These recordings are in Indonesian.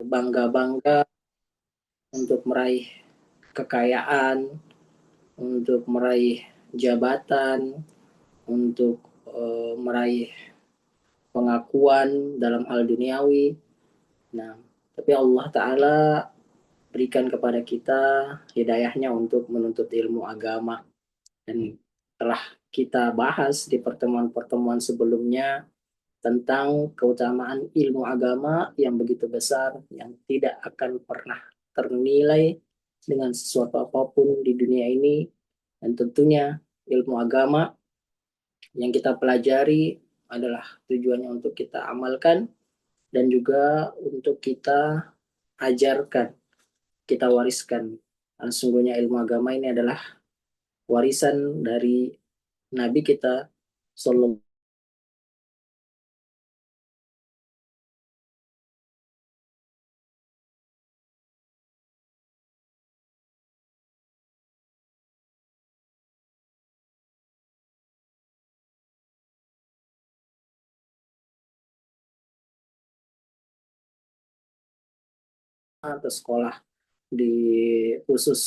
bangga-bangga untuk meraih kekayaan, untuk meraih jabatan, untuk meraih pengakuan dalam hal duniawi. Nah, tapi Allah Ta'ala berikan kepada kita hidayahnya untuk menuntut ilmu agama. Dan telah kita bahas di pertemuan-pertemuan sebelumnya tentang keutamaan ilmu agama yang begitu besar, yang tidak akan pernah ternilai dengan sesuatu apapun di dunia ini. Dan tentunya ilmu agama yang kita pelajari adalah tujuannya untuk kita amalkan dan juga untuk kita ajarkan, kita wariskan. Karena sungguhnya ilmu agama ini adalah warisan dari Nabi kita Sallallahu atau sekolah di khusus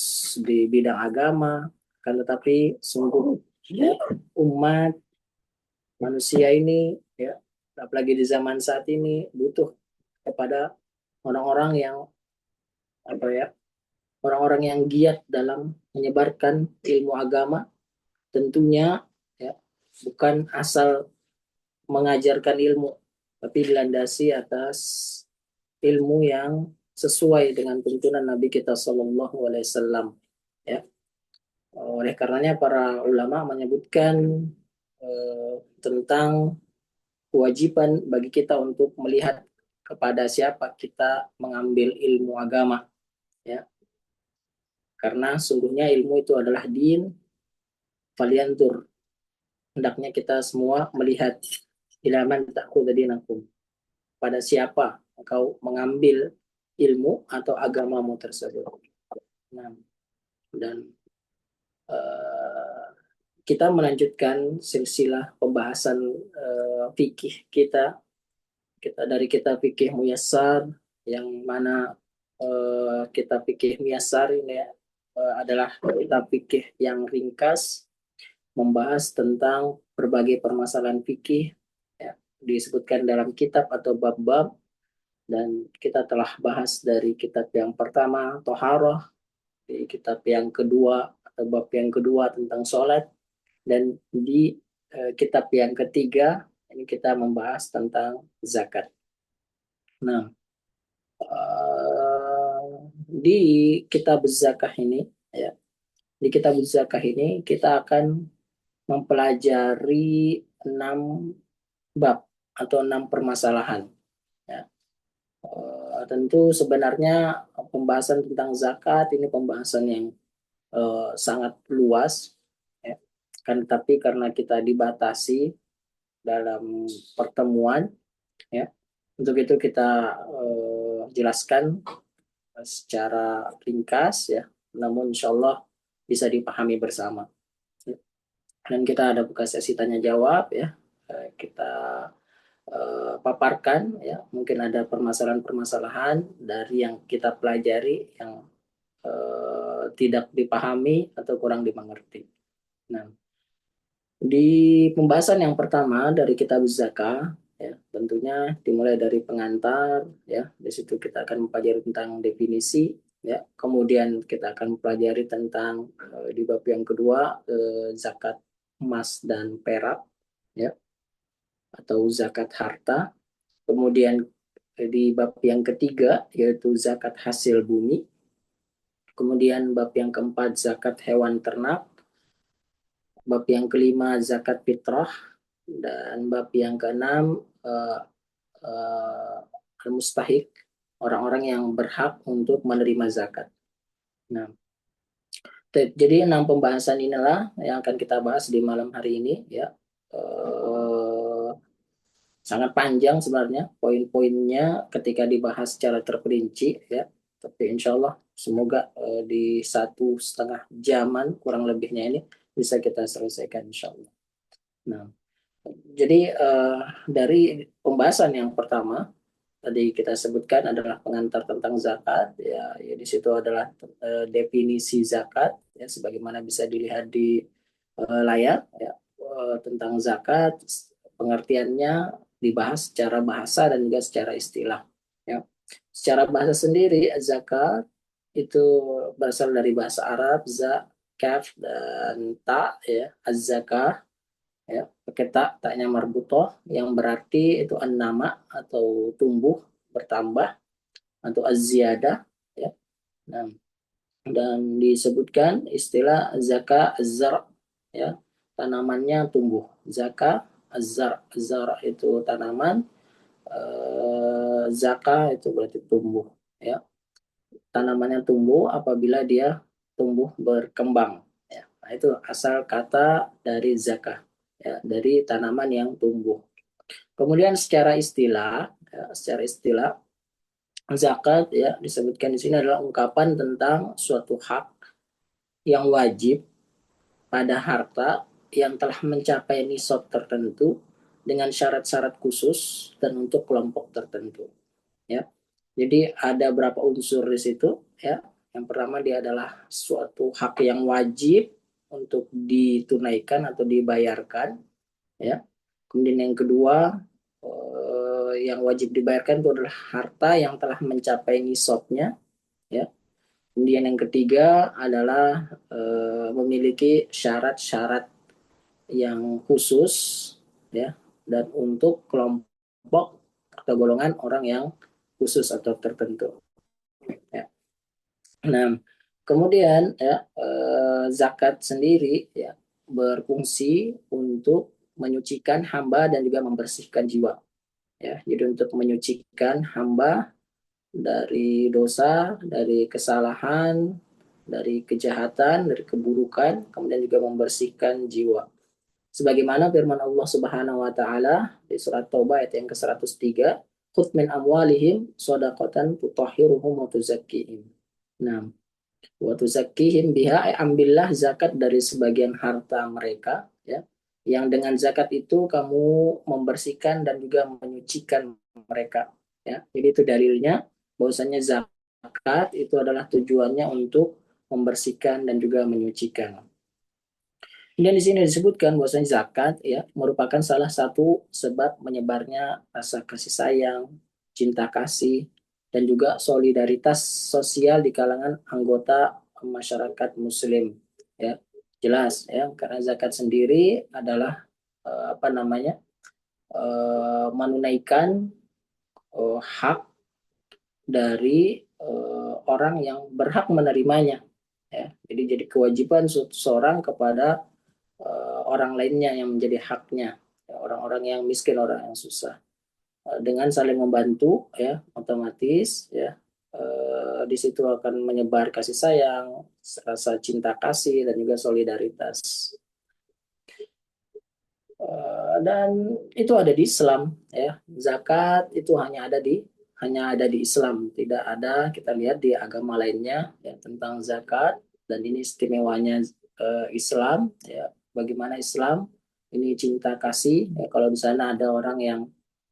di bidang agama, kan tetapi sungguh umat manusia ini ya, apalagi di zaman saat ini butuh kepada orang-orang yang apa ya, orang-orang yang giat dalam menyebarkan ilmu agama, tentunya ya, bukan asal mengajarkan ilmu, tapi dilandasi atas ilmu yang sesuai dengan tuntunan Nabi kita Shallallahu Alaihi Wasallam. Ya, oleh karenanya para ulama menyebutkan tentang kewajiban bagi kita untuk melihat kepada siapa kita mengambil ilmu agama, ya, karena sungguhnya ilmu itu adalah din, faliantur, hendaknya kita semua melihat ilaman ta'khudhu dinakum, pada siapa engkau mengambil ilmu atau agamamu tersebut. Nah, dan uh, kita melanjutkan silsilah pembahasan fikih kita dari kita fikih muyassar, yang mana kita fikih muyassar ini adalah kita fikih yang ringkas, membahas tentang berbagai permasalahan fikih ya, disebutkan dalam kitab atau bab-bab, dan kita telah bahas dari kitab yang pertama Toharoh, di kitab yang kedua atau bab yang kedua tentang sholat, dan di kitab yang ketiga ini kita membahas tentang zakat. Nah, di kitab zakah ini ya, di kitab zakah ini kita akan mempelajari 6 bab atau 6 permasalahan. Ya. Tentu sebenarnya pembahasan tentang zakat ini pembahasan yang sangat luas, ya. Kan tapi karena kita dibatasi dalam pertemuan, ya, untuk itu kita jelaskan secara ringkas ya, namun insya Allah bisa dipahami bersama. Dan kita ada buka sesi tanya jawab ya, kita paparkan ya, mungkin ada permasalahan-permasalahan dari yang kita pelajari yang tidak dipahami atau kurang dimengerti. Nah, di pembahasan yang pertama dari kitab zakah ya, tentunya dimulai dari pengantar ya. Di situ kita akan mempelajari tentang definisi ya. Kemudian kita akan mempelajari tentang di bab yang kedua zakat emas dan perak ya, atau zakat harta. Kemudian di bab yang ketiga yaitu zakat hasil bumi. Kemudian bab yang keempat zakat hewan ternak. Bab yang kelima zakat fitrah, dan bab yang keenam al-mustahik, orang-orang yang berhak untuk menerima zakat. Nah, jadi 6 pembahasan inilah yang akan kita bahas di malam hari ini ya. Sangat panjang sebenarnya poin-poinnya ketika dibahas secara terperinci ya. Tapi insya Allah semoga di 1,5 jaman kurang lebihnya ini bisa kita selesaikan insya Allah. Nah, jadi dari pembahasan yang pertama tadi kita sebutkan adalah pengantar tentang zakat. Ya, ya di situ adalah definisi zakat, ya, sebagaimana bisa dilihat di layar, ya, tentang zakat, pengertiannya dibahas secara bahasa dan juga secara istilah. Ya. Secara bahasa sendiri, zakat itu berasal dari bahasa Arab, za, kaf, dan ta, ya, az-zakah, ya, pakai tak, taknya marbutoh, yang berarti itu an-nama atau tumbuh, bertambah, atau az-ziyadah, ya. Nah, dan disebutkan istilah zaka az-zar, ya, tanamannya tumbuh. Zaka az-zar, zar itu tanaman, zaka itu berarti tumbuh, ya. Tanamannya tumbuh apabila dia tumbuh berkembang, ya. Nah, itu asal kata dari zakah, ya, dari tanaman yang tumbuh. Kemudian secara istilah zakat, ya, disebutkan di sini adalah ungkapan tentang suatu hak yang wajib pada harta yang telah mencapai nisab tertentu dengan syarat-syarat khusus dan untuk kelompok tertentu, ya. Jadi ada berapa unsur di situ, ya. Yang pertama, dia adalah suatu hak yang wajib untuk ditunaikan atau dibayarkan, ya. Kemudian yang kedua, yang wajib dibayarkan itu adalah harta yang telah mencapai nisabnya, ya. Kemudian yang ketiga adalah memiliki syarat-syarat yang khusus, ya, dan untuk kelompok atau golongan orang yang khusus atau tertentu, ya. Nah, kemudian, ya, zakat sendiri, ya, berfungsi untuk menyucikan hamba dan juga membersihkan jiwa, ya. Jadi untuk menyucikan hamba dari dosa, dari kesalahan, dari kejahatan, dari keburukan, kemudian juga membersihkan jiwa. Sebagaimana firman Allah Subhanahu wa taala di surat Taubah ayat yang ke-103, "Khudh min amwalihim shadaqatan tutahhiruhum wa tuzakkihim." Nah, wa tuzakkihim biha, ambillah zakat dari sebagian harta mereka, ya. Yang dengan zakat itu kamu membersihkan dan juga menyucikan mereka, ya. Jadi itu dalilnya bahwasanya zakat itu adalah tujuannya untuk membersihkan dan juga menyucikan. Dan di sini disebutkan bahwasanya zakat, ya, merupakan salah satu sebab menyebarnya rasa kasih sayang, cinta kasih, dan juga solidaritas sosial di kalangan anggota masyarakat Muslim. Ya, jelas, ya, karena zakat sendiri adalah apa namanya, menunaikan hak dari orang yang berhak menerimanya. Ya, jadi kewajiban seorang kepada orang lainnya yang menjadi haknya, ya, orang-orang yang miskin, orang yang susah. Dengan saling membantu, ya, otomatis, ya, di situ akan menyebar kasih sayang, rasa cinta kasih, dan juga solidaritas. Dan itu ada di Islam, ya. Zakat itu hanya ada di Islam, tidak ada kita lihat di agama lainnya, ya, tentang zakat. Dan ini istimewanya Islam, ya. Bagaimana Islam ini cinta kasih, ya. Kalau di sana ada orang yang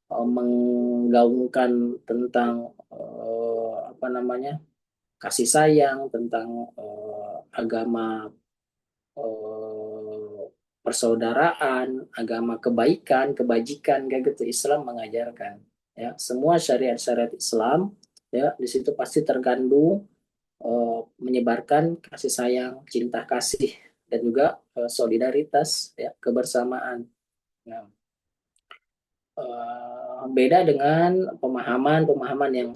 menggaungkan tentang apa namanya, kasih sayang, tentang agama eh, persaudaraan, agama kebaikan, kebajikan, kayak gitu. Islam mengajarkan, ya, semua syariat-syariat Islam, ya, di situ pasti terkandung menyebarkan kasih sayang, cinta kasih, dan juga solidaritas, ya, kebersamaan. Nah, beda dengan pemahaman-pemahaman yang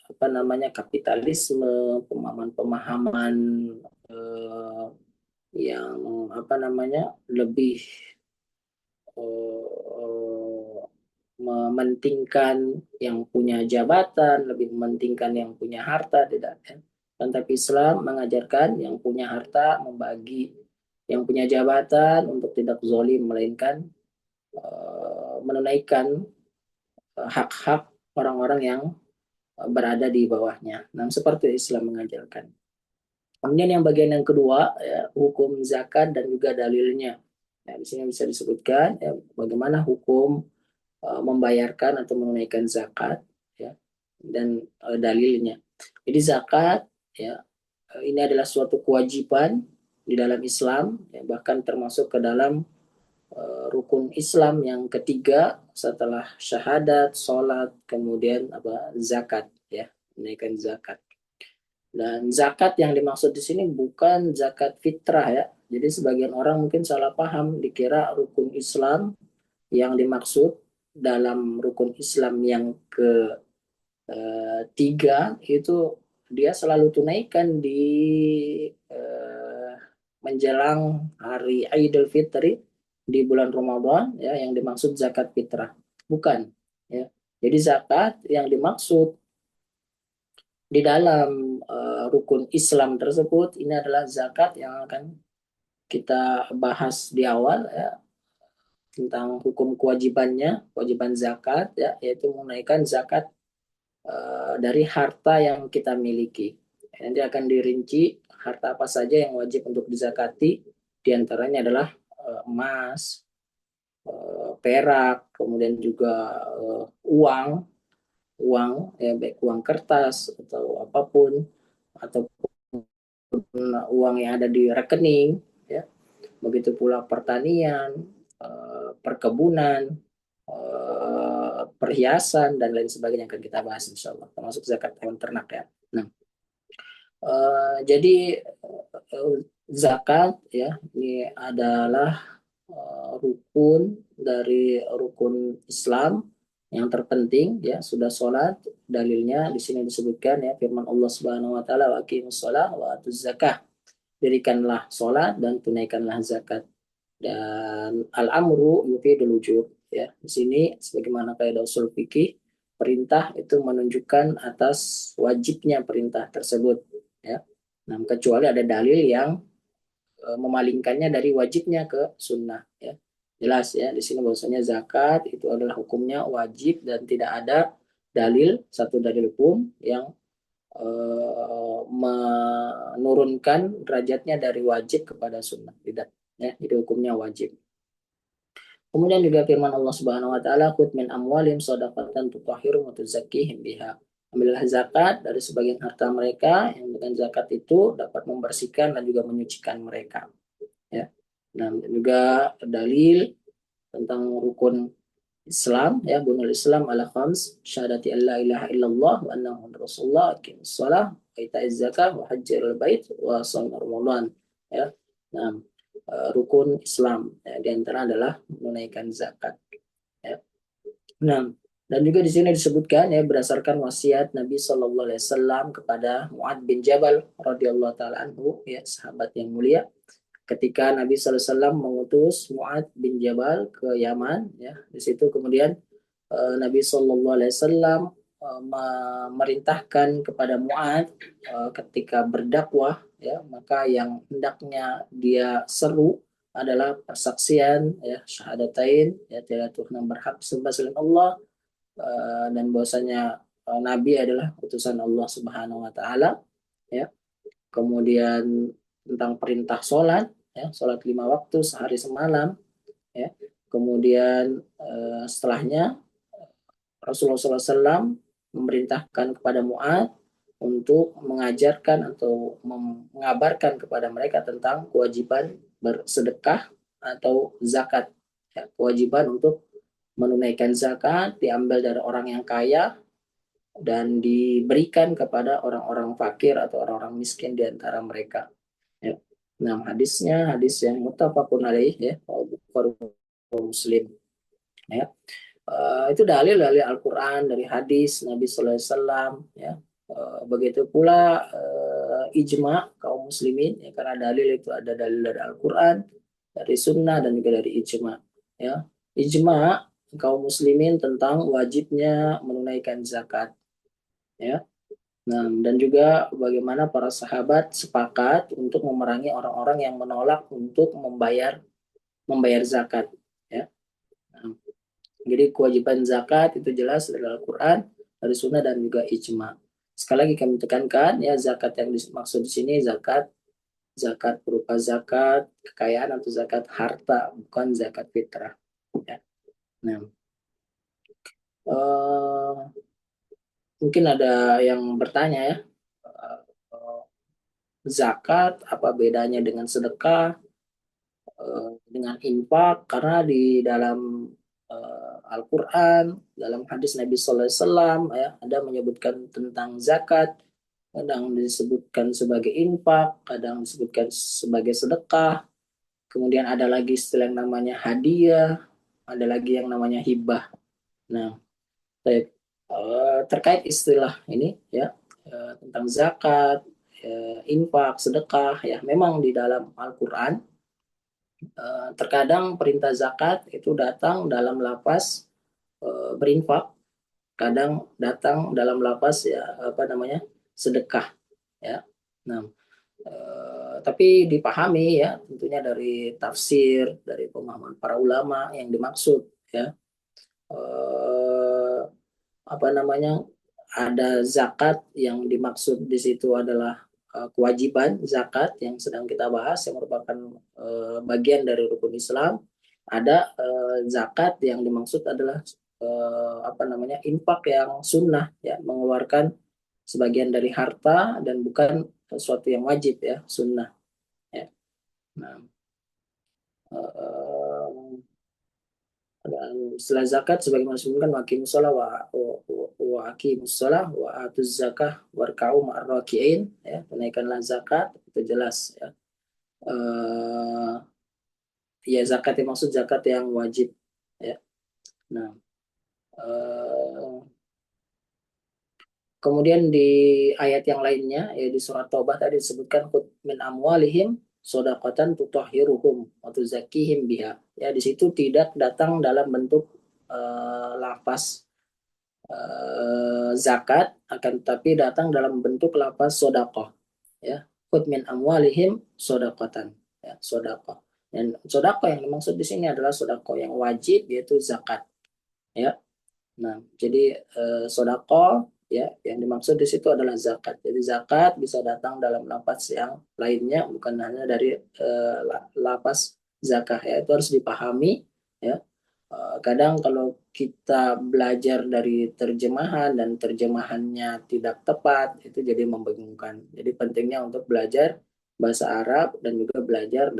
apa namanya, kapitalisme, pemahaman-pemahaman eh, yang apa namanya, lebih eh, mementingkan yang punya jabatan, lebih mementingkan yang punya harta, tidak, ya. Dan tapi Islam mengajarkan yang punya harta membagi yang punya jabatan untuk tidak zalim, melainkan menunaikan hak-hak orang-orang yang berada di bawahnya. Nah, seperti Islam mengajarkan. Kemudian yang bagian yang kedua, ya, hukum zakat dan juga dalilnya. Nah, di sini bisa disebutkan, ya, bagaimana hukum membayarkan atau menunaikan zakat. ya, dan dalilnya. Jadi zakat ya, ini adalah suatu kewajiban di dalam Islam, ya, bahkan termasuk ke dalam rukun Islam yang ketiga setelah syahadat, sholat, kemudian apa, zakat, ya, menunaikan zakat. Dan zakat yang dimaksud di sini bukan zakat fitrah ya. Jadi sebagian orang mungkin salah paham, dikira rukun Islam yang dimaksud dalam rukun Islam yang ketiga itu dia selalu tunaikan di eh, menjelang hari Idul Fitri di bulan Ramadan ya, yang dimaksud zakat fitrah. Bukan ya. Jadi zakat yang dimaksud di dalam rukun Islam tersebut ini adalah zakat yang akan kita bahas di awal ya, tentang hukum kewajibannya, kewajiban zakat ya, yaitu menunaikan zakat dari harta yang kita miliki. Nanti akan dirinci harta apa saja yang wajib untuk dizakati, di antaranya adalah emas, perak, kemudian juga uang, uang ya, baik uang kertas atau apapun, atau uang yang ada di rekening, ya. Begitu pula pertanian, perkebunan, perhiasan dan lain sebagainya akan kita bahas insya Allah, termasuk zakat hewan ternak ya. Nah, jadi zakat ya ini adalah rukun dari rukun Islam yang terpenting ya. Sudah sholat, dalilnya di sini disebutkan ya, firman Allah Subhanahu wa taala, wa aqimus shalah wa atuz zakah, dirikanlah sholat dan tunaikanlah zakat. Dan al-amru yufidul wujub ya. Di sini sebagaimana kaidah usul fikih, perintah itu menunjukkan atas wajibnya perintah tersebut ya. Nah, kecuali ada dalil yang memalingkannya dari wajibnya ke sunnah ya. Jelas ya di sini bahwasanya zakat itu adalah hukumnya wajib dan tidak ada dalil, satu dalil hukum yang menurunkan derajatnya dari wajib kepada sunnah, tidak ya, jadi hukumnya wajib. Kemudian juga firman Allah Subhanahu wa taala, "Khudh min amwalihim shadaqatan tutahhiruhum wa tuzakkihim biha." Ambillah zakat dari sebagian harta mereka, yang dengan zakat itu dapat membersihkan dan juga menyucikan mereka. Ya. Nah, juga dalil tentang rukun Islam ya, bunul Islam ala khams, syahadati alla ilaha illallah wa anna muhammadar rasulullah, aqimus shalah wa itaiz zakah wa hajjil bait wa shaum ramadan ya. Nah, rukun Islam ya, di antara adalah menunaikan zakat ya. Nah, dan juga di sini disebutkan ya, berdasarkan wasiat Nabi Shallallahu Alaihi Wasallam kepada Muad bin Jabal radhiyallahu taala anhu ya, sahabat yang mulia, ketika Nabi Shallallahu Alaihi Wasallam mengutus Muad bin Jabal ke Yaman ya. Di situ kemudian Nabi Shallallahu Alaihi Wasallam memerintahkan kepada Muad ketika berdakwah ya, maka yang hendaknya dia seru adalah persaksian ya, syahadatain ya, tidak Tuhan yang berhak sembah selain Allah, dan bahwasanya Nabi adalah utusan Allah Subhanahu Wa Taala ya. Kemudian tentang perintah sholat ya, sholat 5 waktu sehari semalam ya. Kemudian setelahnya Rasulullah SAW memerintahkan kepada Mu'ad untuk mengajarkan atau mengabarkan kepada mereka tentang kewajiban bersedekah atau zakat ya, kewajiban untuk menunaikan zakat diambil dari orang yang kaya dan diberikan kepada orang-orang fakir atau orang-orang miskin di antara mereka ya. Nah, hadisnya hadis yang muttafaqun alaih ya, Bukhari Muslim ya. Itu dalil-dalil Al-Quran, dari hadis Nabi Sallallahu Alaihi Wasallam ya. Begitu pula ijma kaum muslimin ya, karena dalil itu ada dalil dari Al-Quran, dari sunnah dan juga dari ijma ya. Ijma kaum muslimin tentang wajibnya menunaikan zakat ya. Nah, dan juga bagaimana para sahabat sepakat untuk memerangi orang-orang yang menolak untuk membayar zakat ya. Nah, jadi kewajiban zakat itu jelas dari Al-Quran, dari Sunnah dan juga ijma. Sekali lagi kami tekankan ya, zakat yang dimaksud di sini zakat zakat berupa zakat kekayaan atau zakat harta, bukan zakat fitrah. Ya. Nah, eh, mungkin ada yang bertanya ya, eh, zakat apa bedanya dengan sedekah, dengan infak? Karena di dalam Al-Quran, dalam hadis Nabi Sallallahu Alaihi Wasallam ya, ada menyebutkan tentang zakat, kadang disebutkan sebagai infak, kadang disebutkan sebagai sedekah, kemudian ada lagi istilah yang namanya hadiah, ada lagi yang namanya hibah. Nah, terkait istilah ini ya, tentang zakat, infak, sedekah ya, memang di dalam Al-Quran terkadang perintah zakat itu datang dalam lafaz berinfak, kadang datang dalam lafaz ya apa namanya sedekah ya. Nah, tapi dipahami ya tentunya dari tafsir, dari pemahaman para ulama yang dimaksud ya, eh, apa namanya, ada zakat yang dimaksud di situ adalah kewajiban zakat yang sedang kita bahas yang merupakan bagian dari rukun Islam. Ada zakat yang dimaksud adalah apa namanya, infak yang sunnah ya, mengeluarkan sebagian dari harta dan bukan sesuatu yang wajib ya, sunnah ya. Nah, eh, setelah zakat sebagaimana disebutkan wa aqimus shalah wa aqimus shalah wa atuz zakah warka'u ma'ar raki'in ya, tunaikanlah zakat itu jelas ya. Eh, ya zakat yang maksud zakat yang wajib ya. Nah, eh, kemudian di ayat yang lainnya ya di surat Taubah tadi disebutkan khudh min amwalihim shadaqatan tutahhiruhum wa tuzakkihim biha. Ya di situ tidak datang dalam bentuk lafaz zakat, akan tetapi datang dalam bentuk lafaz sodakoh ya, khudh min amwalihim sodakotan ya, sodakoh. Dan sodakoh yang dimaksud di sini adalah sodakoh yang wajib yaitu zakat ya. Nah, jadi sodako ya yang dimaksud di situ adalah zakat. Jadi zakat bisa datang dalam lapas yang lainnya, bukan hanya dari lapas zakah ya. Itu harus dipahami ya. Kadang kalau kita belajar dari terjemahan dan terjemahannya tidak tepat, itu jadi membingungkan. Jadi pentingnya untuk belajar bahasa Arab dan juga belajar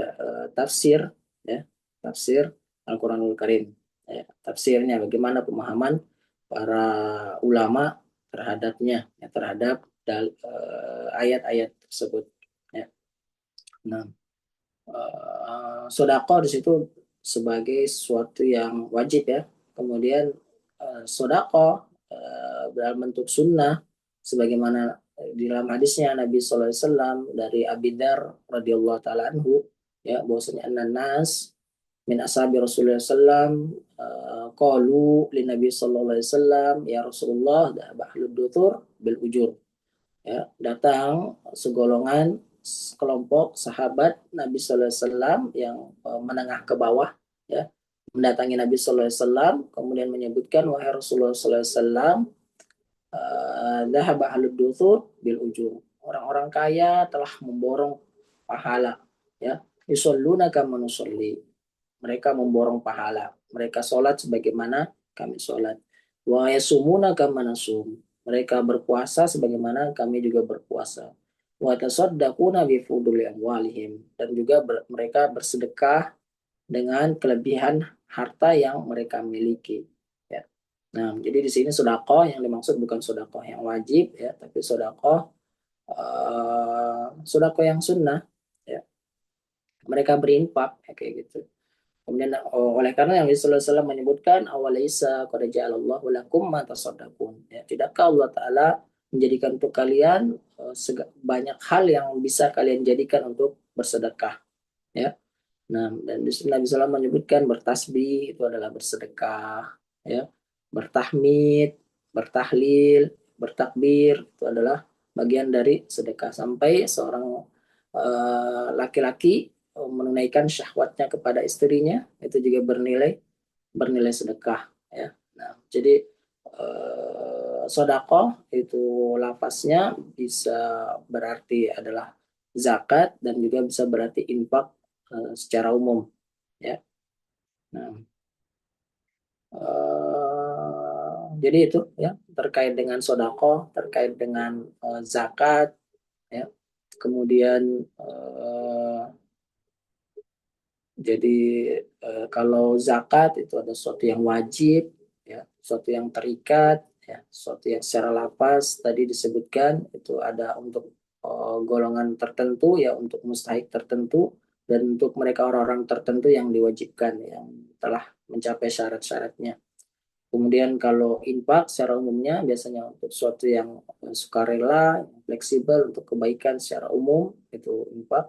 tafsir ya, tafsir Al-Quranul Karim. Ya, tafsirnya bagaimana pemahaman para ulama terhadapnya ya, terhadap ayat-ayat tersebut ya. Nah, sodako di situ sebagai sesuatu yang wajib ya. Kemudian sodako dalam bentuk sunnah sebagaimana di dalam hadisnya Nabi Sallallahu Alaihi Wasallam dari Abi Dar radhiyallahu taala anhu ya, bahwasanya nas min ashabi Rasulullah sallam qalu li Nabi sallallahu alaihi wasallam ya Rasulullah bahlud dutur bil ujur ya, datang segolongan kelompok sahabat Nabi sallallahu alaihi wasallam yang menengah ke bawah ya, mendatangi Nabi sallallahu alaihi wasallam kemudian menyebutkan wahai Rasulullah sallallahu alaihi wasallam dhahaba ahlud duthur bil ujur, orang-orang kaya telah memborong pahala ya, yusalluna kama nusalli, mereka memborong pahala, mereka sholat sebagaimana kami sholat, wa yasumuna kama nasum, mereka berpuasa sebagaimana kami juga berpuasa, wa tasaddaquna bi fuduli amwalihim, dan juga mereka bersedekah dengan kelebihan harta yang mereka miliki ya. Nah, jadi di sini sedekah yang dimaksud bukan sedekah yang wajib ya, tapi sedekah sedekah yang sunnah ya. Mereka berinfak ya, kayak gitu. Kemudian oleh karena yang Rasulullah SAW menyebutkan awalaisa qad ja'alallahu lakum ma tasaddaqun. Ya, tidakkah Allah taala menjadikan untuk kalian banyak hal yang bisa kalian jadikan untuk bersedekah ya. Nah, dan di sini Nabi SAW menyebutkan bertasbih itu adalah bersedekah ya. Bertahmid, bertahlil, bertakbir itu adalah bagian dari sedekah, sampai seorang laki-laki menunaikan syahwatnya kepada istrinya itu juga bernilai bernilai sedekah ya. Nah, jadi sodako itu lafaznya bisa berarti adalah zakat dan juga bisa berarti infak secara umum ya. Nah, Jadi itu ya terkait dengan sodako, terkait dengan zakat, ya. Kemudian jadi kalau zakat itu ada sesuatu yang wajib, ya, sesuatu yang terikat, ya, sesuatu yang secara lapas tadi disebutkan itu ada untuk golongan tertentu, ya, untuk mustahik tertentu, dan untuk mereka orang-orang tertentu yang diwajibkan, yang telah mencapai syarat-syaratnya. Kemudian kalau infak secara umumnya biasanya untuk sesuatu yang sukarela, yang fleksibel untuk kebaikan secara umum itu infak.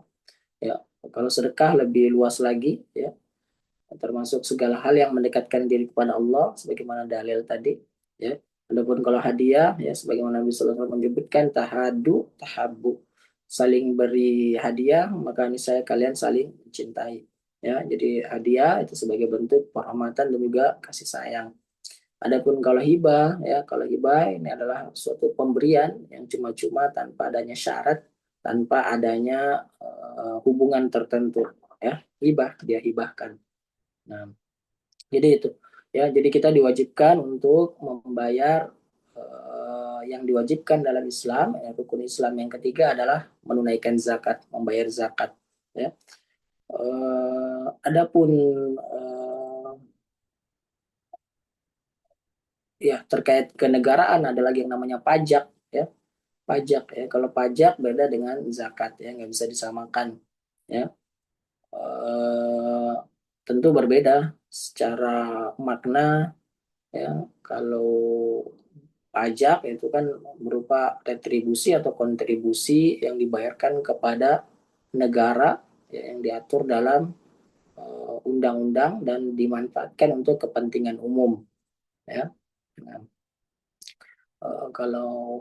Ya, kalau sedekah lebih luas lagi, ya, termasuk segala hal yang mendekatkan diri kepada Allah sebagaimana dalil tadi, ya. Adapun kalau hadiah, ya, sebagaimana Nabi Sallallahu Alaihi Wasallam menyebutkan tahadu tahabu, saling beri hadiah maka saya kalian saling mencintai, ya. Jadi hadiah itu sebagai bentuk penghormatan dan juga kasih sayang. Adapun kalau hibah, ya, kalau hibah ini adalah suatu pemberian yang cuma-cuma tanpa adanya syarat, tanpa adanya hubungan tertentu, ya. Hibah dia hibahkan. Nah, jadi itu, ya. Jadi kita diwajibkan untuk membayar yang diwajibkan dalam Islam. Ya, rukun Islam yang ketiga adalah menunaikan zakat, membayar zakat, ya. Adapun ya terkait kenegaraan ada lagi yang namanya pajak, ya. Pajak, ya, kalau pajak beda dengan zakat, ya, nggak bisa disamakan, ya. Eh, Tentu berbeda secara makna, ya. Kalau pajak itu kan berupa retribusi atau kontribusi yang dibayarkan kepada negara, ya, yang diatur dalam undang-undang dan dimanfaatkan untuk kepentingan umum, ya. Nah, kalau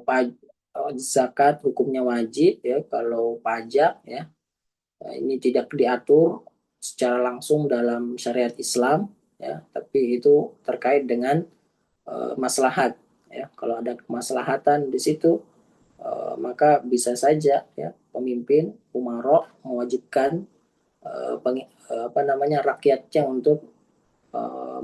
zakat hukumnya wajib, ya. Kalau pajak, ya, ini tidak diatur secara langsung dalam syariat Islam, ya, tapi itu terkait dengan maslahat, ya. Kalau ada kemaslahatan di situ, maka bisa saja, ya, pemimpin umaro mewajibkan apa namanya rakyatnya untuk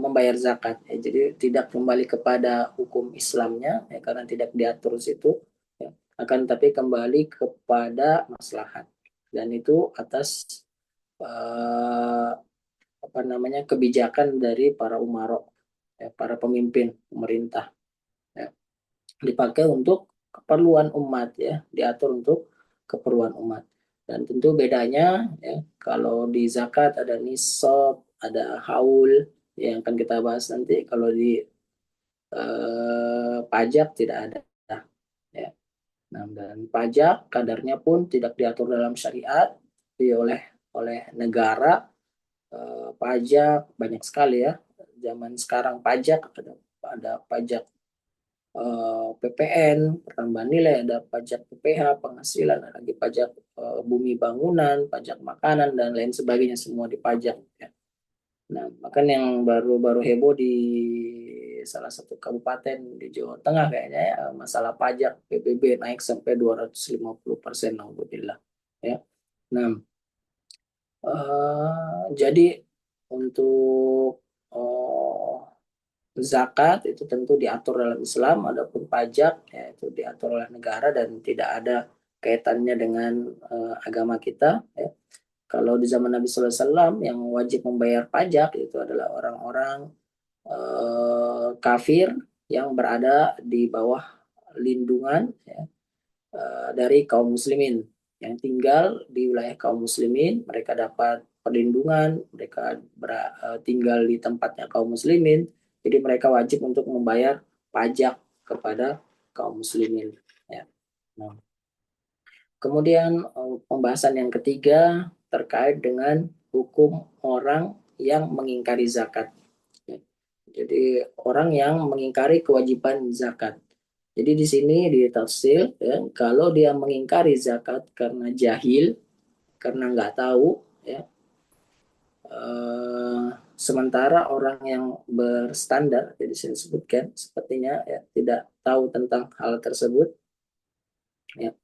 membayar zakat, ya. Jadi tidak kembali kepada hukum Islamnya, ya, karena tidak diatur situ, ya. Akan tapi kembali kepada maslahat, dan itu atas eh, apa namanya kebijakan dari para umaro, ya, para pemimpin pemerintah, ya. Dipakai untuk keperluan umat, ya, diatur untuk keperluan umat. Dan tentu bedanya, ya, kalau di zakat ada nisab, ada haul, ya, yang akan kita bahas nanti. Kalau di pajak tidak ada, ya. Nah, dan pajak kadarnya pun tidak diatur dalam syariat, tapi oleh oleh negara. Pajak banyak sekali, ya. Zaman sekarang pajak ada pajak PPN, pertambahan nilai, ada pajak PPH, penghasilan, ada lagi pajak bumi bangunan, pajak makanan, dan lain sebagainya, semua dipajak, ya. Nah, bahkan yang baru-baru heboh di salah satu kabupaten di Jawa Tengah kayaknya, ya, masalah pajak PBB naik sampai 250%, alhamdulillah, ya. Nah, jadi untuk zakat itu tentu diatur dalam Islam, adapun pajak, ya, itu diatur oleh negara dan tidak ada kaitannya dengan agama kita, ya. Kalau di zaman Nabi Sallallahu Alaihi Wasallam yang wajib membayar pajak itu adalah orang-orang kafir yang berada di bawah lindungan, ya, dari kaum muslimin yang tinggal di wilayah kaum muslimin. Mereka dapat perlindungan, mereka tinggal di tempatnya kaum muslimin, jadi mereka wajib untuk membayar pajak kepada kaum muslimin, ya. Nah, kemudian pembahasan yang ketiga terkait dengan hukum orang yang mengingkari zakat, ya. Jadi orang yang mengingkari kewajiban zakat. Jadi di sini ditafsir, ya, kalau dia mengingkari zakat karena jahil, karena nggak tahu, ya, sementara orang yang berstandar, jadi saya sebutkan sepertinya, ya, tidak tahu tentang hal tersebut, ya,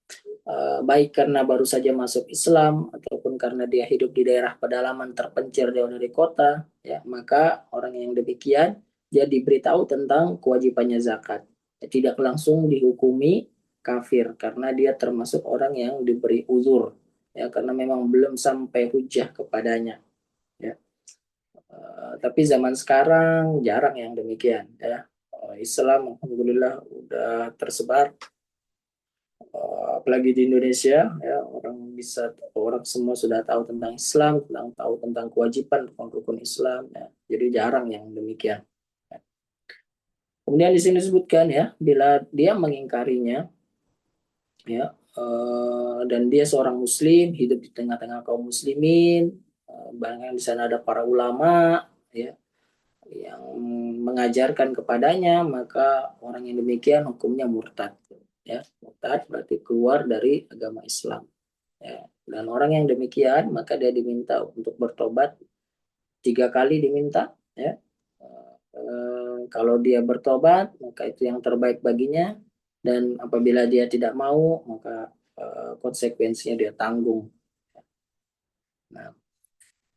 baik karena baru saja masuk Islam ataupun karena dia hidup di daerah pedalaman terpencil jauh dari kota, ya, maka orang yang demikian dia diberitahu tentang kewajibannya zakat. Tidak langsung dihukumi kafir karena dia termasuk orang yang diberi uzur, ya, karena memang belum sampai hujah kepadanya, ya. Tapi zaman sekarang jarang yang demikian, ya. Islam alhamdulillah udah tersebar, apalagi di Indonesia, ya, orang semua sudah tahu tentang Islam, tahu tentang kewajiban rukun Islam, ya. Jadi jarang yang demikian. Kemudian di sini disebutkan, ya, bila dia mengingkarinya, ya, dan dia seorang muslim hidup di tengah-tengah kaum muslimin, bahkan di sana ada para ulama, ya, yang mengajarkan kepadanya, maka orang yang demikian hukumnya murtad, ya. Murtad berarti keluar dari agama Islam, ya. Dan orang yang demikian maka dia diminta untuk bertobat 3 kali diminta, ya. Kalau dia bertobat maka itu yang terbaik baginya, dan apabila dia tidak mau maka konsekuensinya dia tanggung. Nah,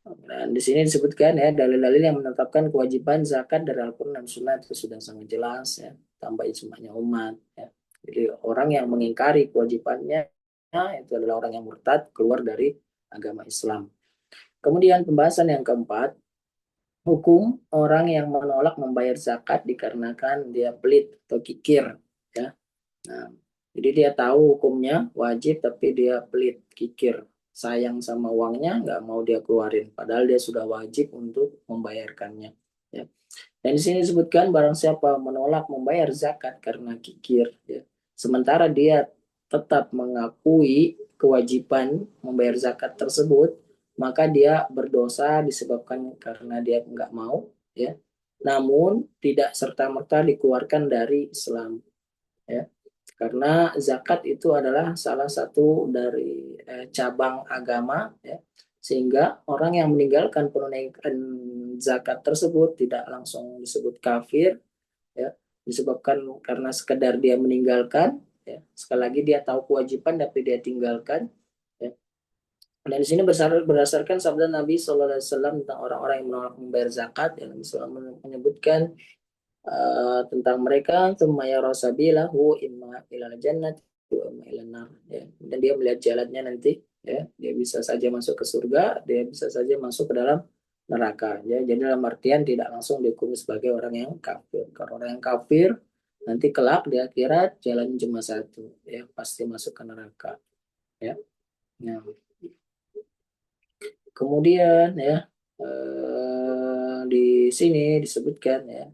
dan di sini disebutkan, ya, dalil-dalil yang menetapkan kewajiban zakat dari Al-Quran dan Sunnah itu sudah sangat jelas, ya, tambah ijma'nya umat, ya. Jadi orang yang mengingkari kewajibannya itu adalah orang yang murtad, keluar dari agama Islam. Kemudian pembahasan yang keempat, hukum orang yang menolak membayar zakat dikarenakan dia pelit atau kikir, ya. Nah, jadi dia tahu hukumnya wajib tapi dia pelit, kikir, sayang sama uangnya, nggak mau dia keluarin, padahal dia sudah wajib untuk membayarkannya, ya. Dan di sini disebutkan barang siapa menolak membayar zakat karena kikir, ya, sementara dia tetap mengakui kewajiban membayar zakat tersebut, maka dia berdosa disebabkan karena dia nggak mau, ya. Namun tidak serta-merta dikeluarkan dari Islam, ya. Karena zakat itu adalah salah satu dari cabang agama, ya, sehingga orang yang meninggalkan penunaikan zakat tersebut tidak langsung disebut kafir, ya, disebabkan karena sekedar dia meninggalkan, ya. Sekali lagi dia tahu kewajiban tapi dia tinggalkan, ya. Dan di sini berdasarkan sabda Nabi SAW tentang orang-orang yang menolak membayar zakat, yang Nabi SAW menyebutkan tentang mereka, tsumma yara sabilahu imma ilal jannati wa imma ilan nar, ya. Dan dia melihat jalannya nanti, ya, dia bisa saja masuk ke surga, dia bisa saja masuk ke dalam neraka, ya. Jadi dalam artian tidak langsung dihukum sebagai orang yang kafir. Kalau orang yang kafir nanti kelak di akhirat jalan cuma satu, ya, pasti masuk ke neraka, ya. Nah, kemudian, ya, di sini disebutkan, ya,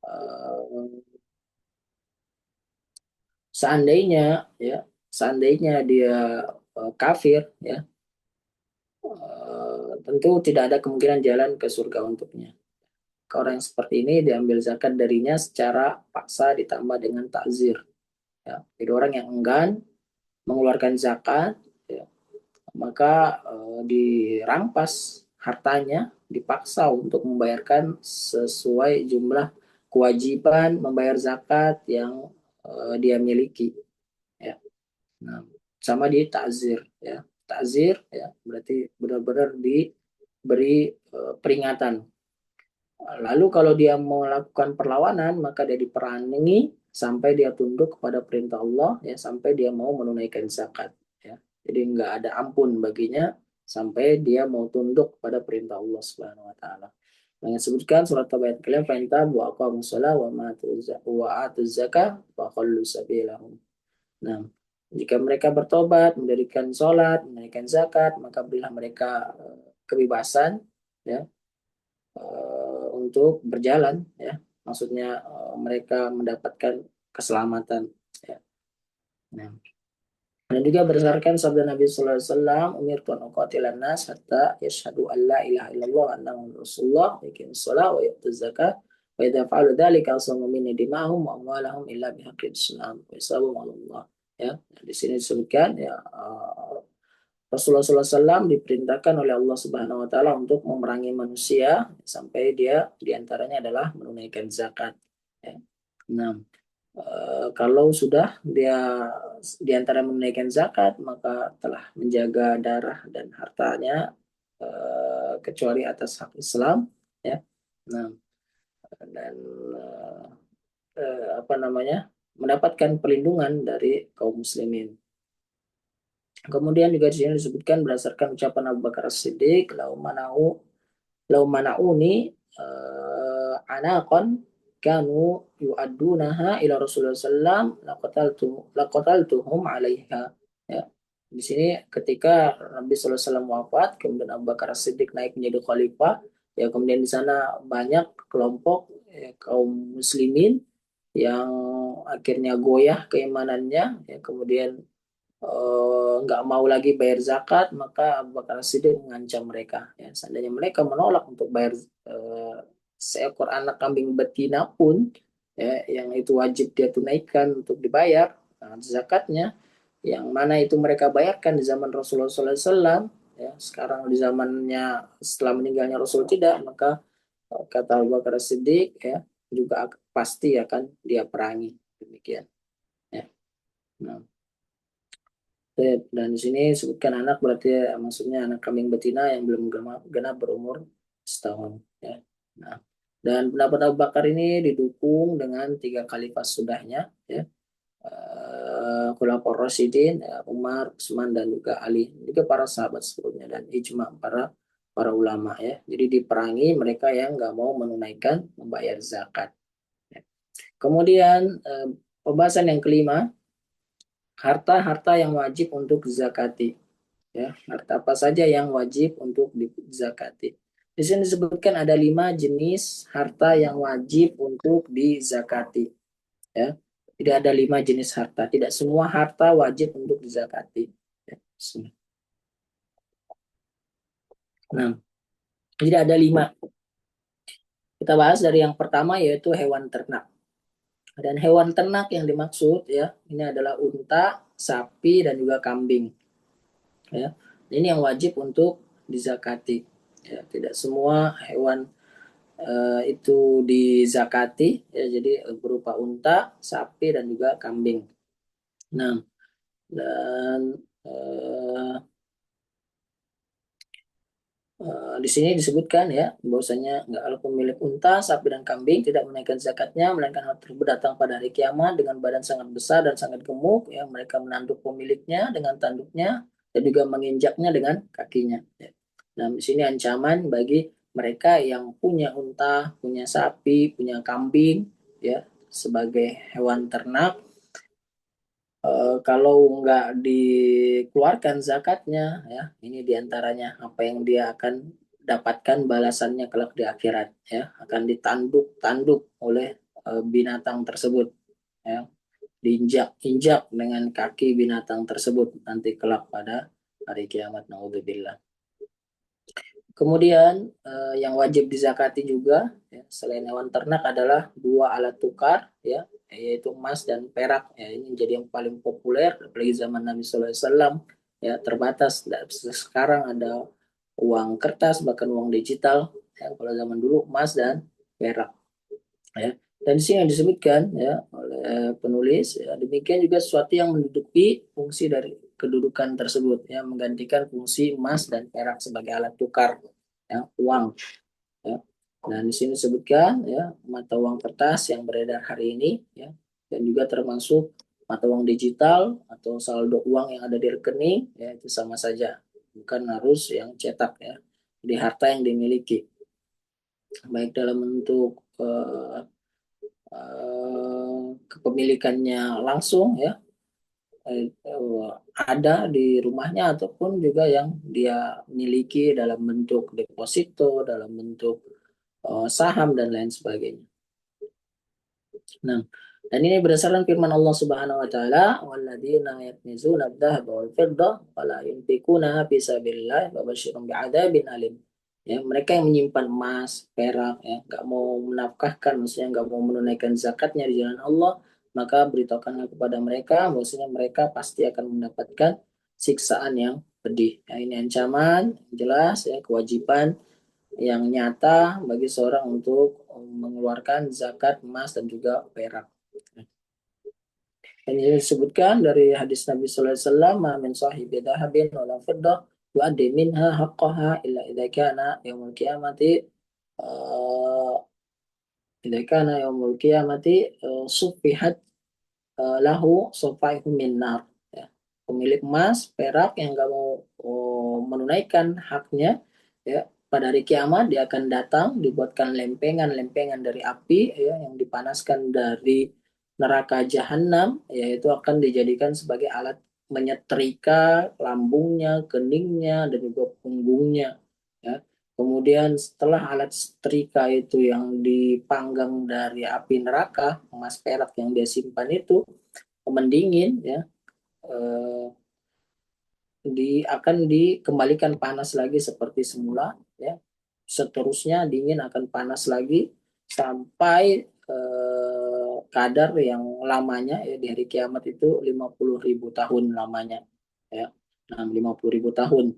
eh, seandainya, ya, seandainya dia kafir, ya, tentu tidak ada kemungkinan jalan ke surga untuknya. Orang yang seperti ini diambil zakat darinya secara paksa ditambah dengan takzir, ya. Jadi orang yang enggan mengeluarkan zakat, ya, maka dirampas hartanya, dipaksa untuk membayarkan sesuai jumlah kewajiban membayar zakat yang dia miliki, ya. Nah, sama di takzir, ya. Takzir, ya, berarti benar-benar diberi peringatan. Lalu kalau dia melakukan perlawanan, maka dia diperangi sampai dia tunduk kepada perintah Allah, ya, sampai dia mau menunaikan zakat, ya. Jadi nggak ada ampun baginya sampai dia mau tunduk pada perintah Allah Subhanahu wa taala. Yang disebutkan surat Tabayat kalian perintah wa aqamus shalah wa atuz zakah wa khallu sabilahum. Nah, jika mereka bertobat, mendirikan sholat, menunaikan zakat, maka berilah mereka kebebasan, ya, untuk berjalan, ya. Maksudnya mereka mendapatkan keselamatan, ya. Nah, dan juga berdasarkan sabda Nabi Sallallahu Alaihi Wasallam, umirtu an uqatilan nas hatta yashhadu an la ilaha illallah wa anna muhammadar rasulullah wa yuqimus shalah wa yu'tuz zakah wa idza fa'alu dzalika asamu minni dima'ahum wa amwalahum illa bihaqqil islam wa hisabuhum 'ala Allah, ya. Di sini disebutkan, ya, Rasulullah SAW diperintahkan oleh Allah Subhanahu Wa Taala untuk memerangi manusia sampai dia diantaranya adalah menunaikan zakat, ya. Nah, kalau sudah dia diantara menunaikan zakat maka telah menjaga darah dan hartanya kecuali atas hak Islam, ya. Nah, dan apa namanya, mendapatkan perlindungan dari kaum muslimin. Kemudian juga di sini disebutkan berdasarkan ucapan Abu Bakar As-Siddiq, lau mana'uni anaqan kanu yu'addunaha ila Rasulullah sallam laqataltuhum 'alaiha. Ya. Di sini ketika Nabi sallallahu alaihi wasallam wafat, kemudian Abu Bakar As-Siddiq naik menjadi khalifah, ya kemudian di sana banyak kelompok kaum muslimin yang akhirnya goyah keimanannya, ya kemudian nggak mau lagi bayar zakat, maka Abu Bakar Siddiq mengancam mereka. Ya, seandainya mereka menolak untuk bayar seekor anak kambing betina pun, ya, yang itu wajib dia tunaikan untuk dibayar zakatnya, yang mana itu mereka bayarkan di zaman Rasulullah SAW, ya, sekarang di zamannya setelah meninggalnya Rasul tidak, maka kata Abu Bakar Siddiq, ya, juga pasti akan dia perangi. Demikian. Ya. Nah, dan di sini sebutkan anak berarti maksudnya anak kambing betina yang belum genap berumur setahun. Ya. Nah, dan pendapat Abu Bakar ini didukung dengan 3 khalifah sudahnya, ya. Khulafaur Rasyidin, ya, Umar, Utsman dan juga Ali, juga para sahabat sebelumnya dan ijma para ulama, ya. Jadi diperangi mereka yang nggak mau menunaikan membayar zakat. Ya. Kemudian pembahasan yang kelima, harta-harta yang wajib untuk zakati. Ya, harta apa saja yang wajib untuk dizakati. Di sini disebutkan ada 5 jenis harta yang wajib untuk dizakati. Ya, tidak ada 5 jenis harta. Tidak semua harta wajib untuk dizakati. Ya. Nah, tidak ada 5. Kita bahas dari yang pertama yaitu hewan ternak. Dan hewan ternak yang dimaksud, ya, ini adalah unta, sapi dan juga kambing. Ya, ini yang wajib untuk dizakati. Ya, tidak semua hewan itu dizakati, ya, jadi berupa unta, sapi dan juga kambing. Nah, dan di sini disebutkan, ya, bahwasanya nggak kalau pemilik unta, sapi dan kambing tidak menaikkan zakatnya, melainkan hal tersebut datang pada hari kiamat dengan badan sangat besar dan sangat gemuk, ya, mereka menanduk pemiliknya dengan tanduknya dan juga menginjaknya dengan kakinya. Ya. Nah, di sini ancaman bagi mereka yang punya unta, punya sapi, punya kambing, ya, sebagai hewan ternak. Kalau nggak dikeluarkan zakatnya, ya, ini diantaranya apa yang dia akan dapatkan balasannya kelak di akhirat, ya, akan ditanduk-tanduk oleh binatang tersebut, ya, diinjak-injak dengan kaki binatang tersebut nanti kelak pada hari kiamat. Naudzubillah. Kemudian yang wajib dizakati juga, ya, selain hewan ternak adalah 2 alat tukar, ya, yaitu emas dan perak. Ya, ini jadi yang paling populer apalagi zaman Nabi Sallallahu Alaihi Wasallam. Ya, terbatas. Sekarang ada uang kertas bahkan uang digital. Ya, kalau zaman dulu emas dan perak. Ya. Dan di sini yang disebutkan, ya, oleh penulis, ya, demikian juga sesuatu yang menduduki fungsi dari kedudukan tersebut, ya, menggantikan fungsi emas dan perak sebagai alat tukar, ya, uang, ya. Dan di sini disebutkan, ya, mata uang kertas yang beredar hari ini, ya, dan juga termasuk mata uang digital atau saldo uang yang ada di rekening, ya, itu sama saja, bukan harus yang cetak, ya. Jadi harta yang dimiliki baik dalam bentuk kepemilikannya langsung, ya, ada di rumahnya ataupun juga yang dia miliki dalam bentuk deposito, dalam bentuk saham dan lain sebagainya. Nah, dan ini berdasarkan firman Allah Subhanahu wa taala, "Walladzina yaknizuna adh-dhahaba wal fiddah wa la yunfikuna fi sabilillah fabasyirhum bi'adzabin alim." Ya, mereka yang menyimpan emas, perak, ya, nggak mau menafkahkan, maksudnya nggak mau menunaikan zakatnya di jalan Allah, maka beritahukanlah kepada mereka bahwasanya mereka pasti akan mendapatkan siksaan yang pedih. Ya, ini ancaman jelas, ya, kewajiban yang nyata bagi seorang untuk mengeluarkan zakat emas dan juga perak. Dan ini disebutkan dari hadis Nabi Sallallahu Alaihi Wasallam, "Ma min sahibi dahabin wala fiddah yu'addi minha haqqaha illa idza kana yaumul qiyamati idza kana yaumul qiyamati sufihat lahu safaihu min nar. Ya. Pemilik emas, perak yang nggak mau menunaikan haknya, ya, pada hari kiamat dia akan datang dibuatkan lempengan-lempengan dari api, ya, yang dipanaskan dari neraka jahanam, yaitu akan dijadikan sebagai alat menyetrika lambungnya, keningnya, dan juga punggungnya. Ya. Kemudian setelah alat setrika itu yang dipanggang dari api neraka, emas perak yang dia simpan itu mendingin, ya, eh, akan dikembalikan panas lagi seperti semula, ya. Seterusnya dingin akan panas lagi sampai kadar yang lamanya, ya, di hari kiamat itu 50.000 tahun lamanya, ya. Nah, 50.000 tahun.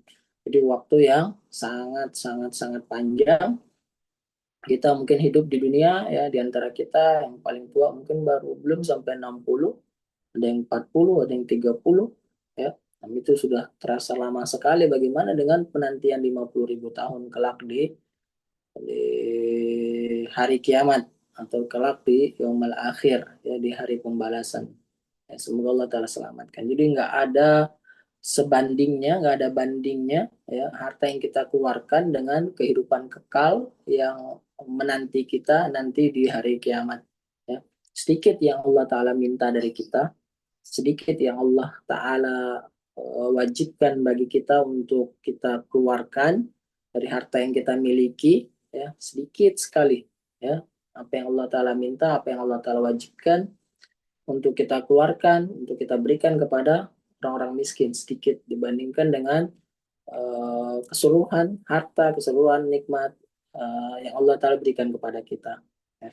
Jadi waktu yang sangat sangat sangat panjang. Kita mungkin hidup di dunia, ya, di antara kita yang paling tua mungkin baru belum sampai 60, ada yang 40, ada yang 30, ya. Nah, itu sudah terasa lama sekali. Bagaimana dengan penantian 50.000 tahun kelak di hari kiamat atau kelak di yaumul akhir, ya, di hari pembalasan. Ya, semoga Allah Ta'ala selamatkan. Jadi nggak ada sebandingnya, nggak ada bandingnya, ya, harta yang kita keluarkan dengan kehidupan kekal yang menanti kita nanti di hari kiamat. Ya. Sedikit yang Allah Ta'ala minta dari kita, sedikit yang Allah Ta'ala wajibkan bagi kita untuk kita keluarkan dari harta yang kita miliki, ya, sedikit sekali, ya, apa yang Allah Ta'ala minta, apa yang Allah Ta'ala wajibkan untuk kita keluarkan, untuk kita berikan kepada orang-orang miskin, sedikit dibandingkan dengan keseluruhan harta, keseluruhan nikmat yang Allah Ta'ala berikan kepada kita. Ya.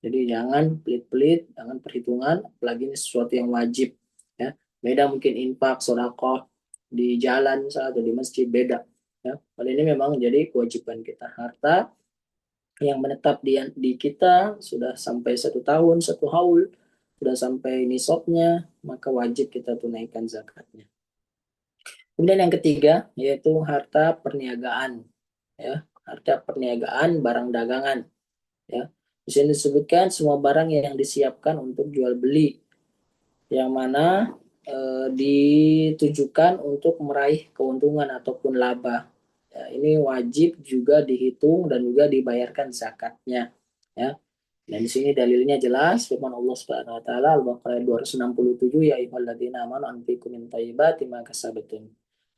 Jadi jangan pelit-pelit, jangan perhitungan, apalagi ini sesuatu yang wajib. Ya. Beda mungkin infak, sedekah di jalan atau di masjid, beda. Ya. Hal ini memang jadi kewajiban kita. Harta yang menetap di kita sudah sampai 1 tahun, 1 haul, sudah sampai nisabnya, maka wajib kita tunaikan zakatnya. Kemudian yang ketiga yaitu harta perniagaan, ya, harta perniagaan barang dagangan, ya. Di sini disebutkan semua barang yang disiapkan untuk jual beli, yang mana ditujukan untuk meraih keuntungan ataupun laba. Ya, ini wajib juga dihitung dan juga dibayarkan zakatnya, ya. Dan di sini dalilnya jelas firman Allah Subhanahu wa taala Al-Baqarah 267, ya ayyuhalladzina amanu anfiqu min thayyibati ma kasabtum.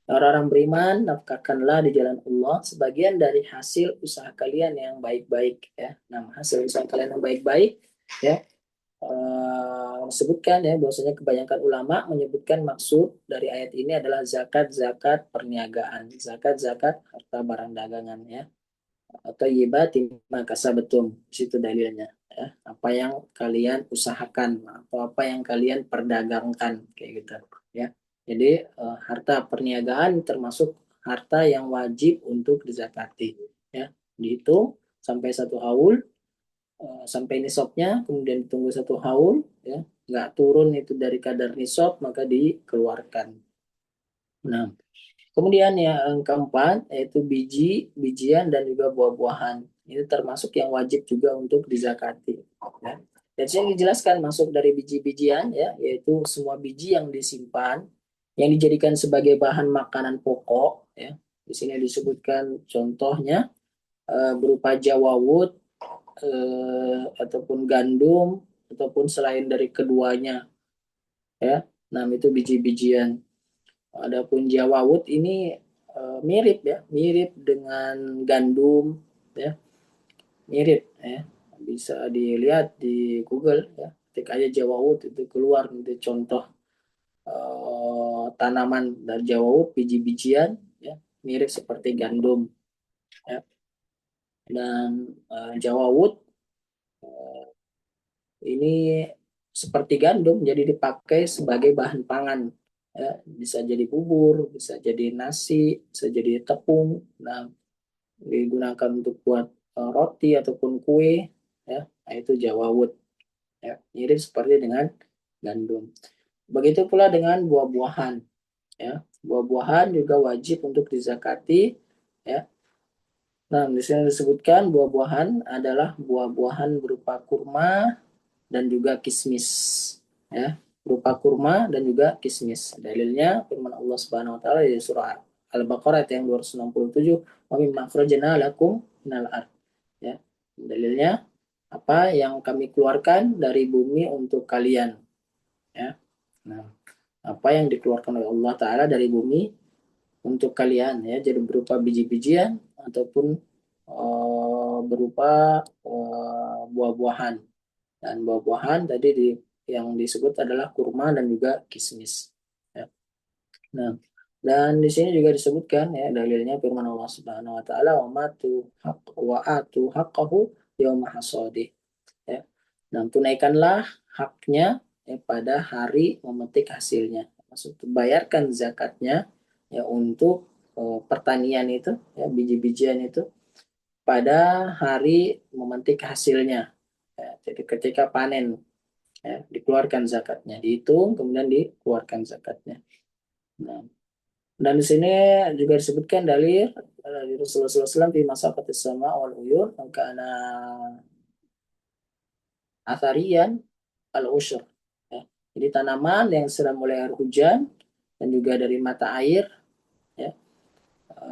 Orang-orang beriman, nafkahkanlah di jalan Allah sebagian dari hasil usaha kalian yang baik-baik, ya. Nah, hasil usaha kalian yang baik-baik, ya, sebutkan, ya, bahwasanya kebanyakan ulama menyebutkan maksud dari ayat ini adalah zakat-zakat perniagaan, zakat-zakat harta barang dagangan, ya, atau yibati makasa betul, situ dalilnya, ya, apa yang kalian usahakan atau apa yang kalian perdagangkan, kayak gitu, ya. Jadi harta perniagaan termasuk harta yang wajib untuk dizakati, ya, dihitung sampai 1 haul, sampai nisabnya, kemudian ditunggu 1 haul, ya, nggak turun itu dari kadar nisab, maka dikeluarkan. Nah, kemudian yang keempat yaitu bijian dan juga buah-buahan. Ini termasuk yang wajib juga untuk dizakati. Ya. Dan sini dijelaskan masuk dari biji-bijian, ya, yaitu semua biji yang disimpan, yang dijadikan sebagai bahan makanan pokok. Ya. Di sini disebutkan contohnya berupa jawawut, ataupun gandum, ataupun selain dari keduanya. Ya. Nah, itu biji-bijian. Adapun jawawut ini mirip, ya, mirip dengan gandum, ya, mirip, ya. Bisa dilihat di Google, ya. Ketik aja jawawut itu keluar nanti contoh tanaman dari jawawut, biji-bijian, ya, mirip seperti gandum, ya. Dan jawawut ini seperti gandum, jadi dipakai sebagai bahan pangan, ya. Bisa jadi bubur, bisa jadi nasi, bisa jadi tepung. Nah, digunakan untuk buat roti ataupun kue, ya. Nah, itu jawawut, ya, mirip seperti dengan gandum. Begitu pula dengan buah-buahan, ya. Buah-buahan juga wajib untuk dizakati, ya. Nah, di sini disebutkan buah-buahan adalah buah-buahan berupa kurma dan juga kismis. Ya, berupa kurma dan juga kismis. Dalilnya firman Allah Subhanahu wa taala di surah Al-Baqarah ayat yang 267, "Wa mimma akhrajna lakum minal ard." Ya. Dalilnya apa yang kami keluarkan dari bumi untuk kalian, ya. Nah, apa yang dikeluarkan oleh Allah taala dari bumi untuk kalian, ya, jadi berupa biji-bijian ataupun berupa buah-buahan. Dan buah-buahan tadi yang disebut adalah kurma dan juga kismis. Ya. Nah, dan di sini juga disebutkan, ya, dalilnya firman Allah Subhanahu wa taala, wa atu haqqahu yauma hasadih. Ya. Dan tunaikanlah haknya, ya, pada hari memetik hasilnya. Maksud bayarkan zakatnya, ya, untuk pertanian itu, ya, biji-bijian itu pada hari memetik hasilnya. Ya, jadi ketika panen, ya, dikeluarkan zakatnya, dihitung kemudian dikeluarkan zakatnya. Nah, dan di sini juga disebutkan dalil dari Rasulullah SAW di masa sama wal uyun karena atharian al usyr. Ya. Jadi tanaman yang sudah mulai air hujan dan juga dari mata air, ya,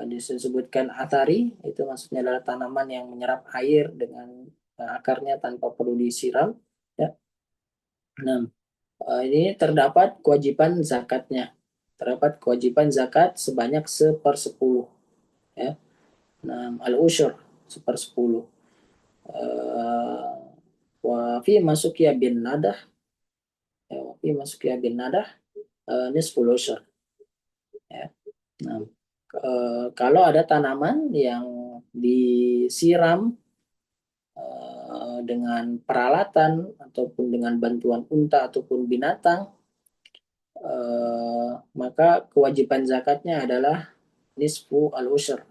disebutkan athari itu maksudnya adalah tanaman yang menyerap air dengan akarnya tanpa perlu disiram. Ya. Nah, ini terdapat kewajiban zakatnya. Terdapat kewajiban zakat sebanyak 1/10. Ya. Nah, al-usyur 1/10. Wa fi masukiya bin nadah, ya, wa fi masukiya bin nadah nisful usyur. Ya. Nah, kalau ada tanaman yang disiram dengan peralatan ataupun dengan bantuan unta ataupun binatang, maka kewajiban zakatnya adalah nisfu al-usyr,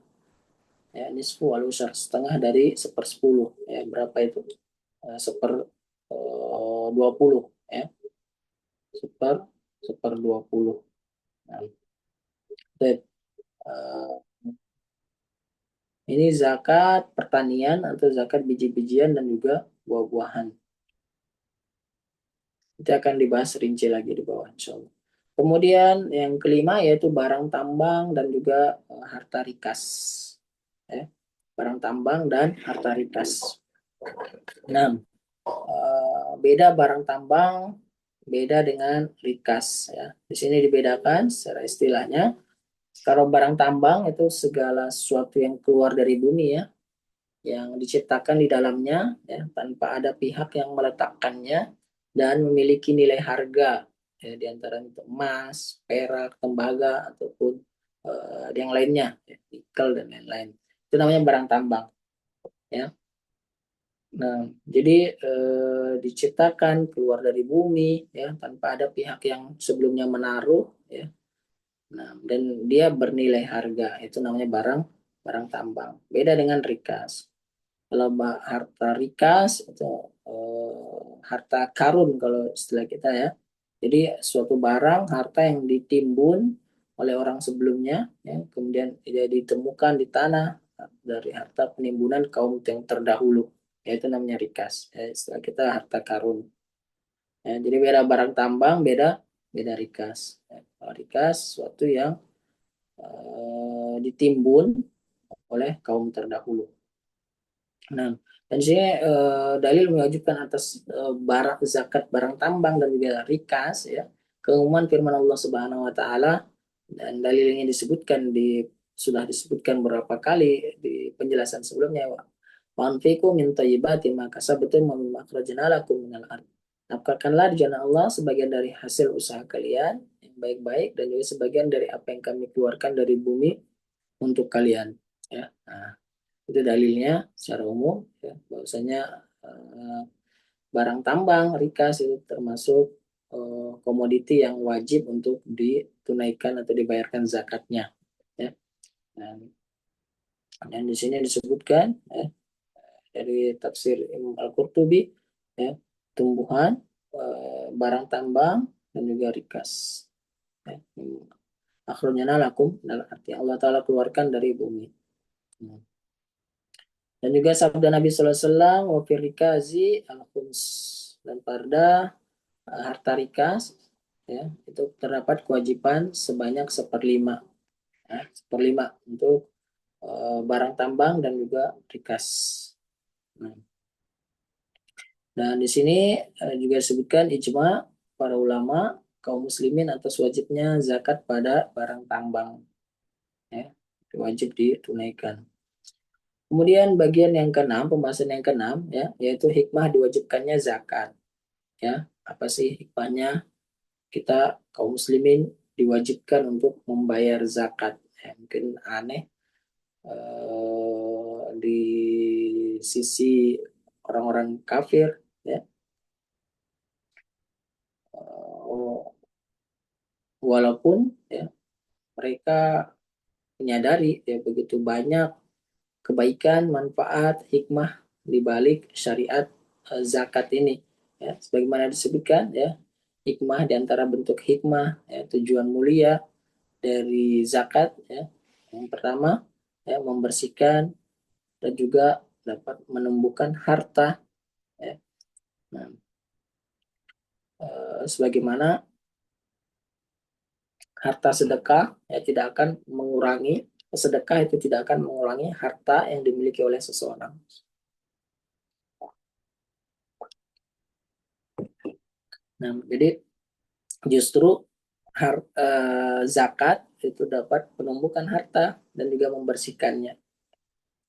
ya, nisfu al-usyr, setengah dari 1/10, ya, berapa itu, 1/20, ya, seper 1/20. Nah, ini zakat pertanian atau zakat biji-bijian dan juga buah-buahan. Itu akan dibahas rinci lagi di bawah, insya Allah. Kemudian yang kelima yaitu barang tambang dan juga harta rikas. Ya. Barang tambang dan harta rikas. Nah, beda barang tambang, beda dengan rikas. Ya. Di sini dibedakan secara istilahnya. Kalau barang tambang itu segala sesuatu yang keluar dari bumi, ya, yang diciptakan di dalamnya, ya, tanpa ada pihak yang meletakkannya dan memiliki nilai harga, ya, di antara itu emas, perak, tembaga ataupun yang lainnya, ya, nikel dan lain-lain. Itu namanya barang tambang, ya. Nah, jadi diciptakan keluar dari bumi, ya, tanpa ada pihak yang sebelumnya menaruh, ya. Nah, dan dia bernilai harga, itu namanya barang barang tambang. Beda dengan rikas. Kalau harta rikas itu harta karun kalau istilah kita, ya. Jadi suatu barang harta yang ditimbun oleh orang sebelumnya, ya, kemudian dia ditemukan di tanah dari harta penimbunan kaum yang terdahulu, yaitu namanya rikas. Ya, istilah kita harta karun. Ya, jadi beda barang tambang, beda beda rikas. Ya, kalau rikas suatu yang ditimbun oleh kaum terdahulu. Nah, dan di sini dalil mewajibkan atas barang zakat barang tambang dan juga rikas, ya, keumuman firman Allah Subhanahu wa taala, dan dalil ini sudah disebutkan beberapa kali di penjelasan sebelumnya. Wa anfiqu min thayyibati ma kasabtum wa mimma akhrajna lakum minal ard. Nafkahkanlah di jalan Allah sebagian dari hasil usaha kalian yang baik-baik dan juga sebagian dari apa yang kami keluarkan dari bumi untuk kalian, ya. Nah, itu dalilnya secara umum, ya, bahwasanya eh, barang tambang rikas itu termasuk komoditi yang wajib untuk ditunaikan atau dibayarkan zakatnya, ya. Dan di sini disebutkan, ya, dari tafsir Imam Al-Qurtubi, ya, tumbuhan, barang tambang dan juga rikas, ya. Akhirnya lakum dalam arti Allah Ta'ala keluarkan dari bumi. Dan juga sabda Nabi sallallahu alaihi wasallam, wa firikazi al-khums, dan pada harta rikas ya itu terdapat kewajiban sebanyak seperlima, ya, seperlima untuk barang tambang dan juga rikas. Nah, dan di sini juga disebutkan ijma para ulama kaum muslimin atas wajibnya zakat pada barang tambang, ya, wajib ditunaikan. Kemudian bagian yang keenam, pembahasan yang keenam, ya, yaitu hikmah diwajibkannya zakat. Ya, apa sih hikmahnya kita kaum muslimin diwajibkan untuk membayar zakat? Ya, mungkin aneh di sisi orang-orang kafir, ya, walaupun ya mereka menyadari ya begitu banyak kebaikan, manfaat, hikmah di balik syariat zakat ini. Ya, sebagaimana disebutkan ya, hikmah di antara bentuk hikmah ya, tujuan mulia dari zakat ya. Yang pertama ya membersihkan dan juga dapat menumbuhkan harta ya. Nah, sebagaimana harta sedekah ya tidak akan mengurangi sedekah itu tidak akan mengurangi harta yang dimiliki oleh seseorang. Nah, jadi justru zakat itu dapat menumbuhkan harta dan juga membersihkannya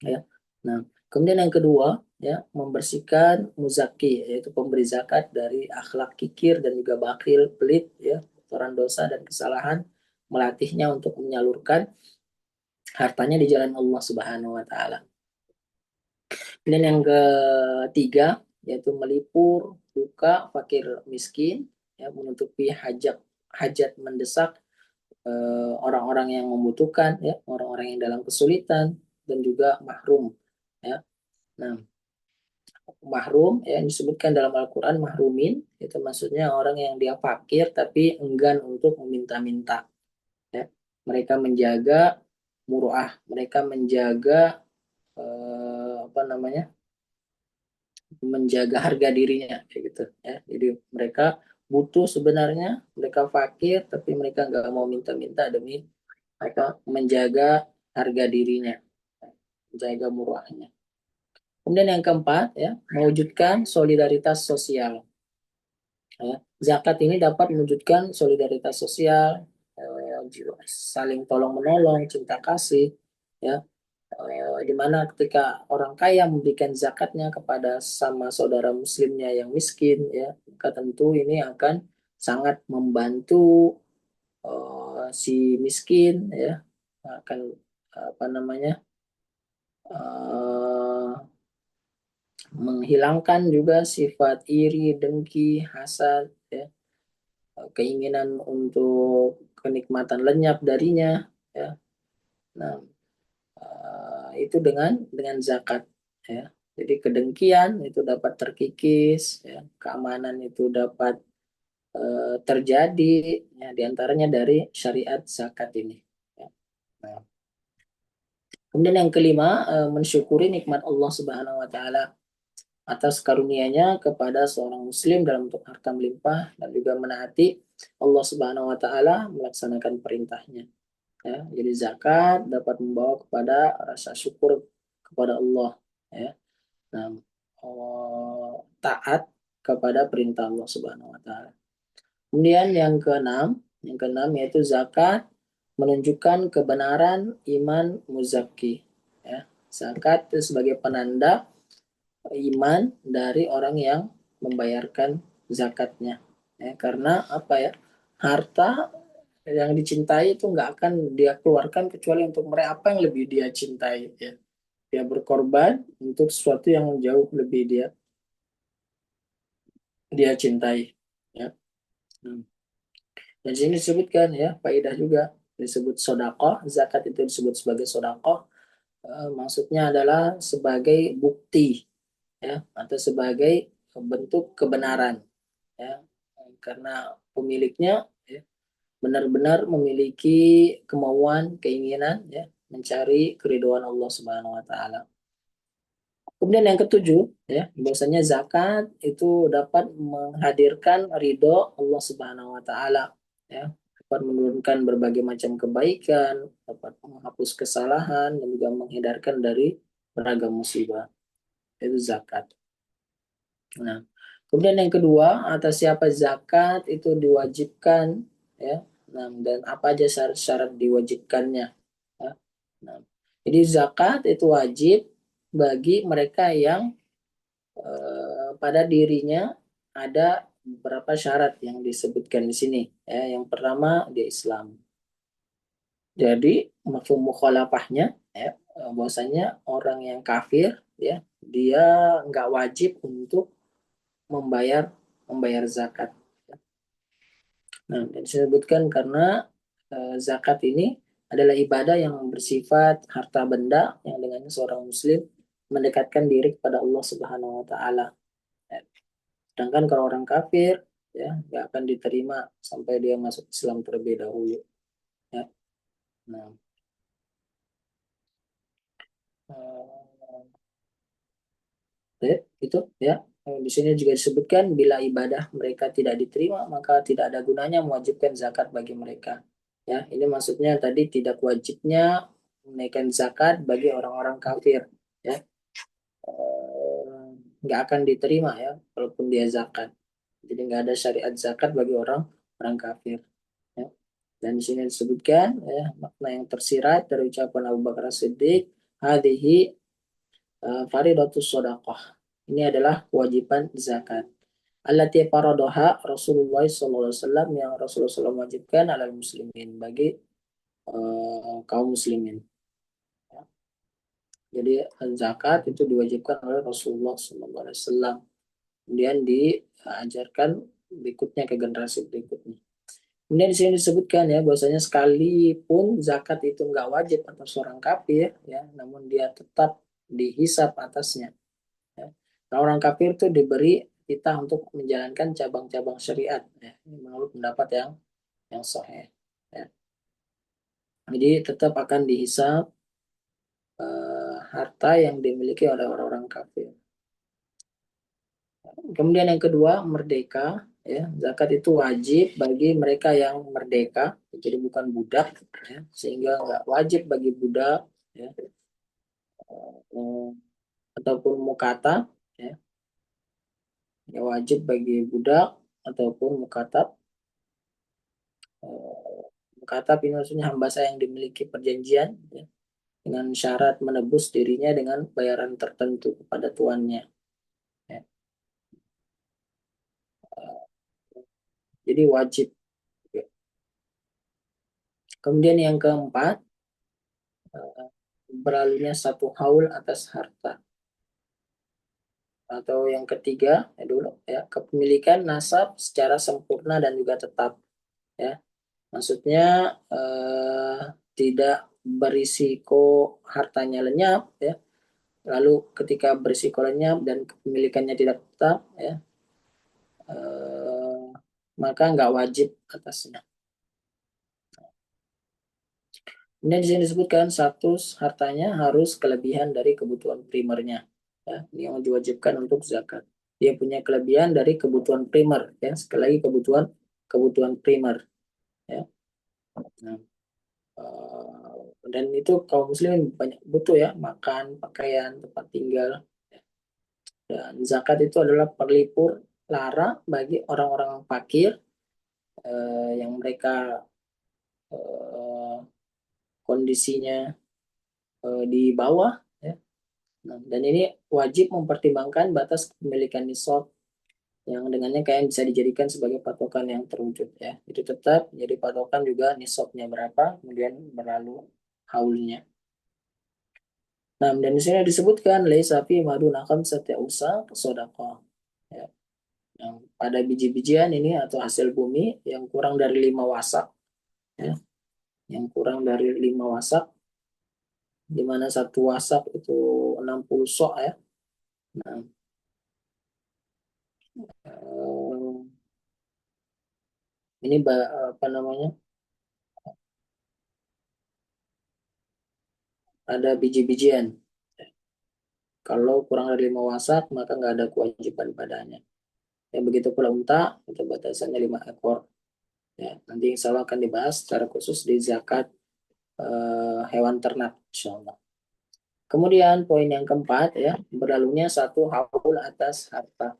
ya. Nah, kemudian yang kedua ya membersihkan muzaki yaitu pemberi zakat dari akhlak kikir dan juga bakhil, pelit ya, kotoran dosa dan kesalahan, melatihnya untuk menyalurkan hartanya di jalan Allah Subhanahu wa taala. Dan yang ketiga yaitu melipur duka fakir miskin ya menutupi hajat hajat mendesak orang-orang yang membutuhkan ya orang-orang yang dalam kesulitan dan juga mahrum ya. Nah, mahrum ya yang disebutkan dalam Al-Qur'an mahrumin itu maksudnya orang yang dia fakir tapi enggan untuk meminta-minta ya. Mereka menjaga muruah, mereka menjaga apa namanya? Menjaga harga dirinya kayak gitu ya. Jadi mereka butuh sebenarnya, mereka fakir tapi mereka nggak mau minta-minta demi mereka menjaga harga dirinya, menjaga murahnya. Kemudian yang keempat ya, mewujudkan solidaritas sosial. Ya. Zakat ini dapat mewujudkan solidaritas sosial, saling tolong menolong, cinta kasih, ya, di mana ketika orang kaya memberikan zakatnya kepada sama saudara muslimnya yang miskin ya maka tentu ini akan sangat membantu si miskin ya akan apa namanya uh, menghilangkan juga sifat iri, dengki, hasad ya keinginan untuk kenikmatan lenyap darinya ya. Nah, itu dengan zakat ya. Jadi kedengkian itu dapat terkikis ya, keamanan itu dapat terjadi ya diantaranya dari syariat zakat ini ya. Nah, kemudian yang kelima mensyukuri nikmat Allah Subhanahu wa taala atas karunia-Nya kepada seorang muslim dalam bentuk harta melimpah dan juga menaati Allah Subhanahu wa taala melaksanakan perintahnya ya. Jadi zakat dapat membawa kepada rasa syukur kepada Allah ya. Nah, taat kepada perintah Allah Subhanahu wa taala. Kemudian yang keenam yaitu zakat menunjukkan kebenaran iman muzaki ya. Zakat itu sebagai penanda iman dari orang yang membayarkan zakatnya ya, karena apa ya harta yang dicintai itu nggak akan dia keluarkan kecuali untuk mereka apa yang lebih dia cintai ya dia berkorban untuk sesuatu yang jauh lebih dia cintai ya. Hmm. Dan di sini disebutkan ya faedah juga disebut sodakoh zakat itu disebut sebagai sodakoh maksudnya adalah sebagai bukti ya atau sebagai bentuk kebenaran ya karena pemiliknya ya, benar-benar memiliki kemauan keinginan ya mencari keridhaan Allah Subhanahu wa taala. Kemudian yang ketujuh, ya, bahwasanya zakat itu dapat menghadirkan ridho Allah Subhanahu wa taala, ya, dapat menurunkan berbagai macam kebaikan, dapat menghapus kesalahan dan juga menghindarkan dari beragam musibah. Itu zakat. Nah, kemudian yang kedua, atas siapa zakat itu diwajibkan, ya. Nah, dan apa aja syarat-syarat diwajibkannya, ya. Nah, jadi zakat itu wajib bagi mereka yang pada dirinya ada beberapa syarat yang disebutkan di sini. Ya, yang pertama dia Islam. Jadi mafhum mukhalafahnya, ya, bahwasanya orang yang kafir, ya, dia nggak wajib untuk membayar membayar zakat. Nah, dan disebutkan karena zakat ini adalah ibadah yang bersifat harta benda yang dengannya seorang muslim mendekatkan diri kepada Allah Subhanahu wa taala. Ya. Sedangkan kalau orang kafir, ya, nggak akan diterima sampai dia masuk Islam terlebih dahulu. Ya. Nah, itu, ya. Di sini juga disebutkan bila ibadah mereka tidak diterima maka tidak ada gunanya mewajibkan zakat bagi mereka. Ya, ini maksudnya tadi tidak wajibnya menaikkan zakat bagi orang-orang kafir. Ya, nggak akan diterima ya walaupun dia zakat. Jadi nggak ada syariat zakat bagi orang orang kafir. Ya. Dan di sini disebutkan, ya, makna yang tersirat dari ucapan Abu Bakar Siddiq, hadhihi faridatus shadaqah. Ini adalah kewajiban zakat. Allati faradoha Rasulullah SAW yang Rasulullah SAW wajibkan ala muslimin bagi kaum muslimin. Ya. Jadi zakat itu diwajibkan oleh Rasulullah SAW. Kemudian diajarkan berikutnya ke generasi berikutnya. Kemudian di sini disebutkan ya bahwasanya sekalipun zakat itu nggak wajib atas orang kafir ya, namun dia tetap dihisap atasnya. Ya. Nah, orang kafir itu diberi kita untuk menjalankan cabang-cabang syariat ya, menurut pendapat yang sahih. Ya. Jadi tetap akan dihisap harta yang dimiliki oleh orang-orang kafir. Kemudian yang kedua, merdeka. Ya, zakat itu wajib bagi mereka yang merdeka, jadi bukan budak, ya, sehingga nggak wajib bagi budak, ya, eh, ataupun mukata, ya, nggak wajib bagi budak ataupun mukatab. Mukatab ini maksudnya hamba saya yang dimiliki perjanjian, ya, dengan syarat menebus dirinya dengan bayaran tertentu kepada tuannya. Ya. Jadi wajib. Ya. Kemudian yang keempat, berlalunya satu haul atas harta. Atau yang ketiga, ya dulu, ya, kepemilikan nasab secara sempurna dan juga tetap. Ya, maksudnya tidak berisiko hartanya lenyap. Ya, lalu ketika berisiko lenyap dan kepemilikannya tidak tetap, ya, eh, maka nggak wajib atasnya. Kemudian di sini disebutkan status hartanya harus kelebihan dari kebutuhan primernya. Ya, ini yang diwajibkan untuk zakat. Dia punya kelebihan dari kebutuhan primer. Ya, sekali lagi kebutuhan kebutuhan primer. Ya. Nah, dan itu kaum muslimin banyak butuh ya, makan, pakaian, tempat tinggal. Dan zakat itu adalah perlipur lara bagi orang-orang fakir yang mereka eh, kondisinya di bawah. Ya. Nah, dan ini wajib mempertimbangkan batas kepemilikan nisab yang dengannya kayak bisa dijadikan sebagai patokan yang terwujud ya. Itu tetap jadi patokan juga nisabnya berapa, kemudian berlalu haulnya. Nah, dan di sini disebutkan laisa fi maduna khamsati usa sodaqah. Ya. Yang pada biji-bijian ini atau hasil bumi yang kurang dari 5 wasak, ya. Yang kurang dari 5 wasak, di mana satu wasak itu 60 sok ya. Nah, eh, ini apa namanya? Ada biji-bijian. Kalau kurang dari 5 wasak, maka nggak ada kewajiban padanya. Ya, begitu pula unta, itu batasannya 5 ekor. Ya, nanti insya Allah akan dibahas secara khusus di zakat hewan ternak, insya Allah. Kemudian poin yang keempat, ya, berlalunya 1 haul atas harta.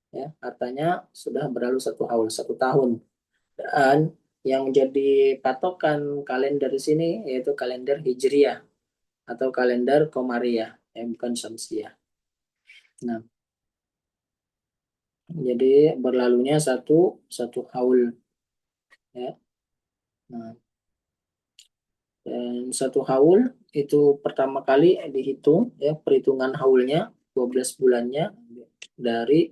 Ya, hartanya sudah berlalu 1 haul, 1 tahun. Dan yang menjadi patokan kalender di sini yaitu kalender Hijriah atau kalender Komariah, bukan Syamsiah. Nah, jadi berlalunya satu haul, ya. Nah, dan 1 haul itu pertama kali dihitung, ya, perhitungan haulnya 12 bulannya dari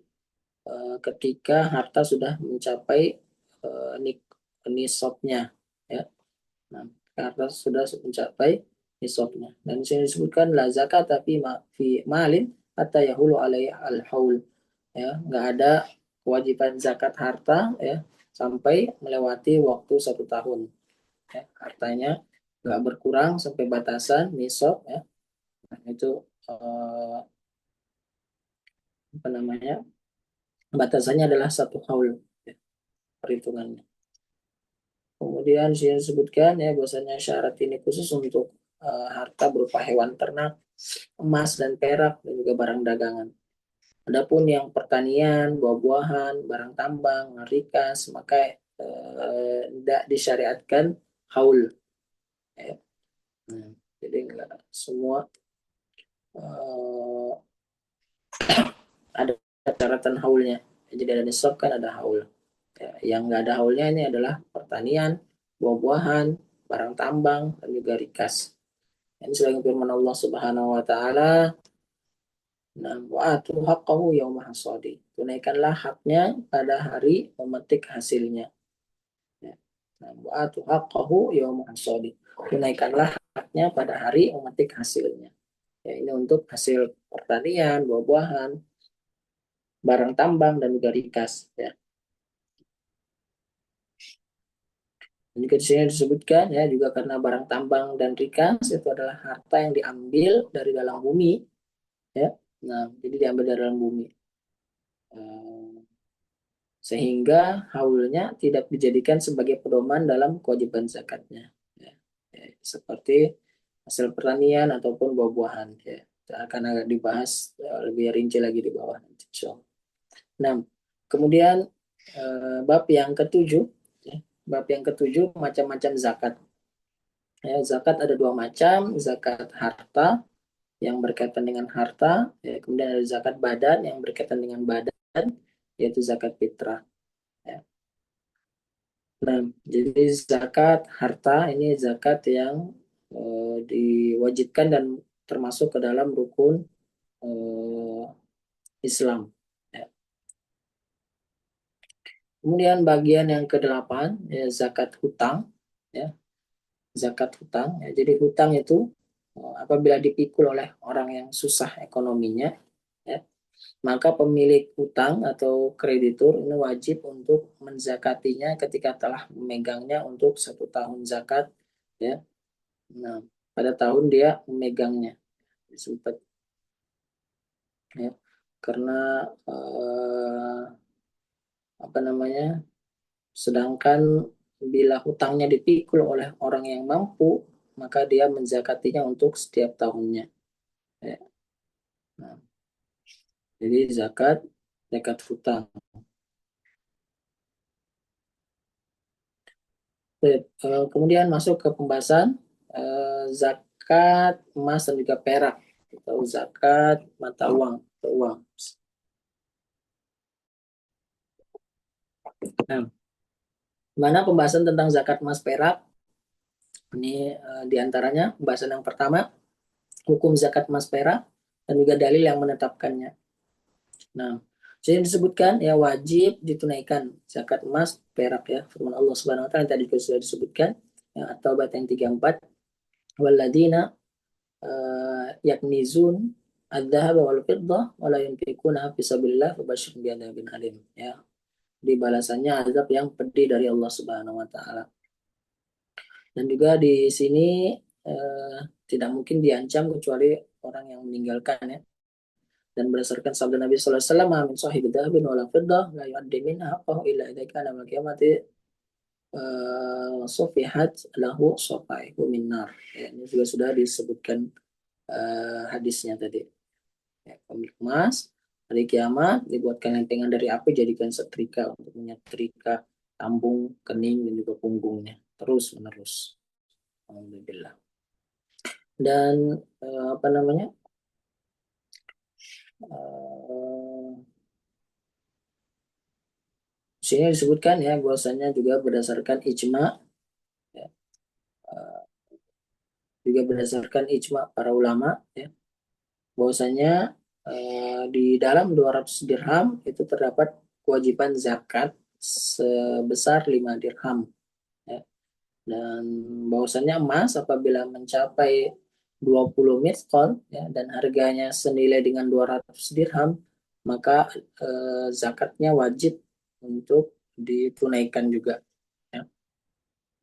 ketika harta sudah mencapai nisabnya, ya. Nah, karena sudah mencapai nisabnya. Dan di sini disebutkan la zakat tapi fi malin hatta yahulu alaihi al-haul. Ya, nggak ada kewajiban zakat harta, ya, sampai melewati waktu 1 tahun. Ya, hartanya nggak berkurang sampai batasan nisab, ya. Nah, itu apa namanya, batasannya adalah 1 haul, ya, perhitungannya. Kemudian saya sebutkan, ya, bahwasanya syarat ini khusus untuk harta berupa hewan ternak, emas dan perak, dan juga barang dagangan. Adapun yang pertanian, buah-buahan, barang tambang, rikas, maka tidak disyariatkan haul. Ya. Nah, jadi enggak semua uh, ada catatan haulnya. Jadi ada nisab kan ada haul. Ya, yang enggak ada haulnya ini adalah pertanian, buah-buahan, barang tambang, dan juga rikas. Ini selain firman Allah Subhanahu wa taala, nah, wa atu haqqahu yauma hasadi. Tunaikanlah haknya pada hari memetik hasilnya. Ya. Nah, wa atu haqqahu yauma hasadi. Tunaikanlah haknya pada hari memetik hasilnya. Ya, ini untuk hasil pertanian, buah-buahan, barang tambang dan juga rikas, ya. Ini di sini disebutkan, ya, juga karena barang tambang dan rikas itu adalah harta yang diambil dari dalam bumi, ya. Nah, jadi diambil dari dalam bumi. Sehingga haulnya tidak dijadikan sebagai pedoman dalam kewajiban zakatnya. Ya, ya, seperti hasil pertanian ataupun buah-buahan. Ya. Akan agak dibahas lebih rinci lagi di bawah. Nah, kemudian bab yang ketujuh, ya, bab yang ketujuh macam-macam zakat. Ya, zakat ada 2 macam, zakat harta yang berkaitan dengan harta, ya, kemudian ada zakat badan yang berkaitan dengan badan, yaitu zakat fitrah. Ya. Nah, jadi zakat harta ini zakat yang diwajibkan dan termasuk ke dalam rukun eh, Islam. Ya. Kemudian bagian yang ke-8, ya, zakat hutang. Ya, zakat hutang. Ya, jadi hutang itu apabila dipikul oleh orang yang susah ekonominya, ya, maka pemilik hutang atau kreditur ini wajib untuk menzakatinya ketika telah memegangnya untuk 1 tahun zakat, ya. Nah, pada tahun dia memegangnya sempat, ya, karena apa namanya, sedangkan bila hutangnya dipikul oleh orang yang mampu, maka dia menzakatinya untuk setiap tahunnya, ya. Nah, jadi zakat zakat hutang. Kemudian masuk ke pembahasan zakat emas dan juga perak atau zakat mata uang atau uang. Nah, mana pembahasan tentang zakat emas perak? Ini diantaranya pembahasan yang pertama, hukum zakat emas perak dan juga dalil yang menetapkannya. Nah, jadi disebutkan, ya, wajib ditunaikan zakat emas perak, ya, firman Allah Subhanahu wa taala yang tadi sudah disebutkan, ya, At-Taubah yang 34, waladina yaknizun ad-dhahab wal fiddah wa la yunfiquna fi sabilillah fabashshirhum bi'adzabin alim, ya. Di balasannya azab yang pedih dari Allah Subhanahu wa taala. Dan juga di sini tidak mungkin diancam kecuali orang yang meninggalkan, ya. Dan berdasarkan sabda Nabi sallallahu alaihi wasallam, "Min sahibi dhahabin wala fiddah la yu'addi minha haqqahu illa idza kana yawmal qiyamati sufihat lahu safaihu min nar." Ya, ini juga sudah disebutkan hadisnya tadi. Ya, pemilik emas hari kiamat dibuatkan lempengan dari api, jadikan setrika untuk menyetrika lambung, kening, dan juga punggungnya terus menerus. Alhamdulillah. Dan apa namanya? Uh, sini disebutkan ya bahwasanya juga berdasarkan ijma, ya, juga berdasarkan ijma para ulama, ya, bahwasanya di dalam 200 dirham itu terdapat kewajiban zakat sebesar 5 dirham, ya. Dan bahwasanya emas apabila mencapai 20 miskol, ya, dan harganya senilai dengan 200 dirham, maka zakatnya wajib untuk ditunaikan juga, ya.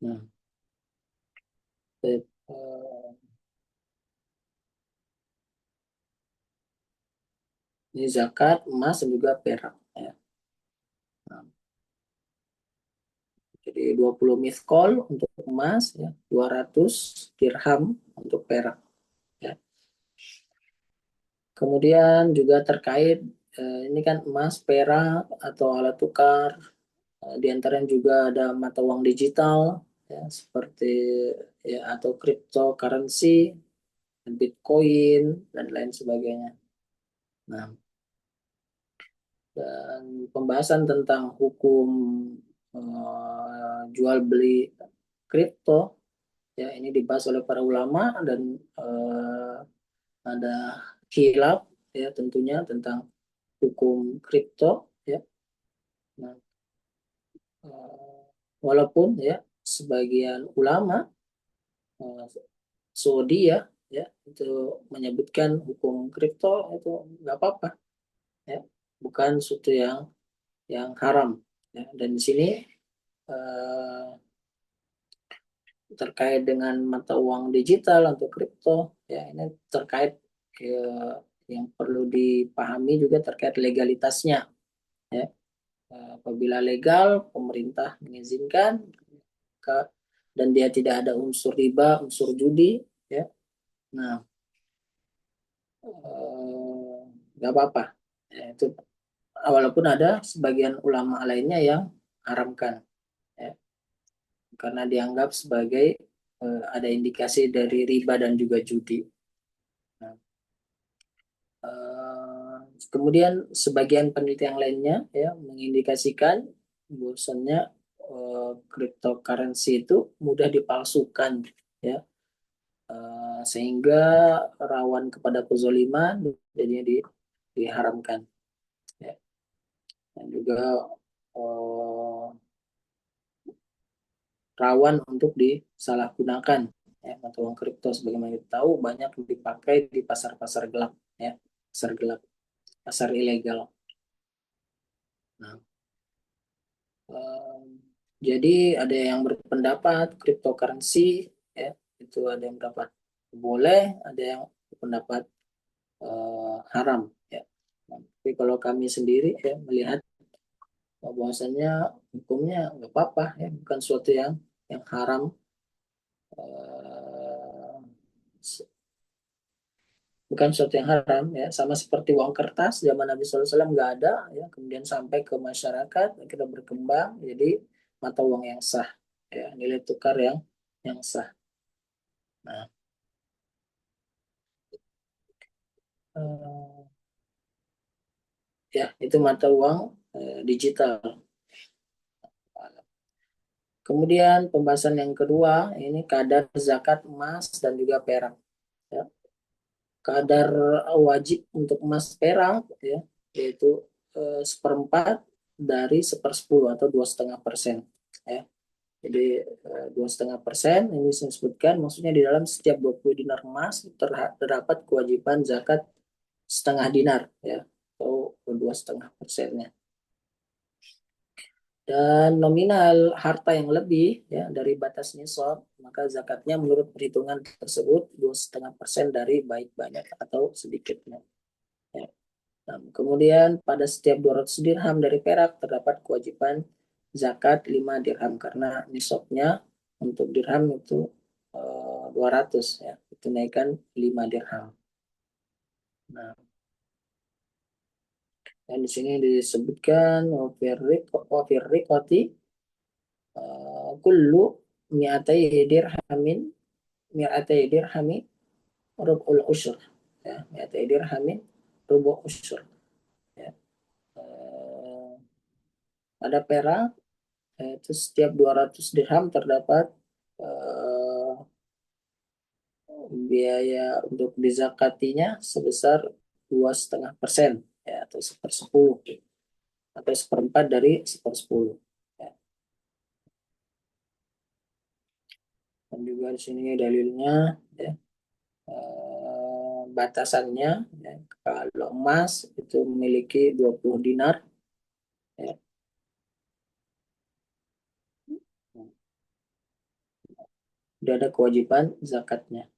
Nah, eh, ini zakat emas dan juga perak, ya. Nah, jadi 20 miskol untuk emas, ya, 200 dirham untuk perak, ya. Kemudian juga terkait ini kan emas, perak atau alat tukar. Di antaranya juga ada mata uang digital, ya, seperti ya atau cryptocurrency, Bitcoin dan lain sebagainya. Nah, dan pembahasan tentang hukum jual beli kripto, ya, ini dibahas oleh para ulama dan ada khilaf, ya, tentunya tentang hukum kripto, ya. Nah, walaupun ya sebagian ulama Saudi, ya itu menyebutkan hukum kripto itu nggak apa-apa, ya, bukan sesuatu yang haram, ya. Dan di sini eh, terkait dengan mata uang digital atau kripto, ya, ini terkait yang perlu dipahami juga terkait legalitasnya, ya. Apabila legal, pemerintah mengizinkan, dan dia tidak ada unsur riba, unsur judi, ya. Nah, nggak apa-apa, ya, itu walaupun ada sebagian ulama lainnya yang haramkan, ya, karena dianggap sebagai ada indikasi dari riba dan juga judi. Nah, kemudian sebagian penelitian lainnya ya mengindikasikan bahwasannya cryptocurrency itu mudah dipalsukan, ya, sehingga rawan kepada kezaliman, jadinya diharamkan, ya. Dan juga eh, rawan untuk disalahgunakan, ya, mata uang kripto sebagaimana kita tahu banyak dipakai di pasar-pasar gelap, ya, pasar gelap, pasar ilegal. Nah, eh, jadi ada yang berpendapat cryptocurrency, ya, itu ada yang berpendapat boleh, ada yang berpendapat haram, ya. Nah, tapi kalau kami sendiri ya melihat bahwasanya hukumnya nggak apa-apa, ya, bukan suatu yang haram, eh, bukan sesuatu yang haram, ya, sama seperti uang kertas zaman Nabi SAW nggak ada, ya, kemudian sampai ke masyarakat kita berkembang jadi mata uang yang sah, ya, nilai tukar yang sah. Nah, eh, ya itu mata uang digital. Kemudian pembahasan yang kedua ini kadar zakat emas dan juga perak, ya. Kadar wajib untuk emas perak, ya, yaitu seperempat dari 1/10 atau 2,5%, ya. Jadi 2,5% ini saya sebutkan maksudnya di dalam setiap 20 dinar emas terdapat kewajiban zakat setengah dinar, ya, atau 2,5%-nya. Dan nominal harta yang lebih ya dari batas nisab, maka zakatnya menurut perhitungan tersebut 2,5% dari baik banyak atau sedikitnya, ya. Nah, kemudian pada setiap 200 dirham dari perak terdapat kewajiban zakat 5 dirham karena nisabnya untuk dirham itu 200 ya, itu naikkan 5 dirham. Nah, dan di sini disebutkan wafirriqati kullu mi'atai dirhamin mi'atai dirhami rub'ul usyr ya, mi'atai dirhamin rub'ul usyr ya. Eh, Pada perak itu setiap 200 dirham terdapat eh, biaya untuk dizakatinya sebesar 2,5% ya, atau sepersepuluh atau seperempat dari sepersepuluh ya. Dan juga di sini dalilnya ya, batasannya ya, kalau emas itu memiliki 20 dinar ya, sudah ada kewajiban zakatnya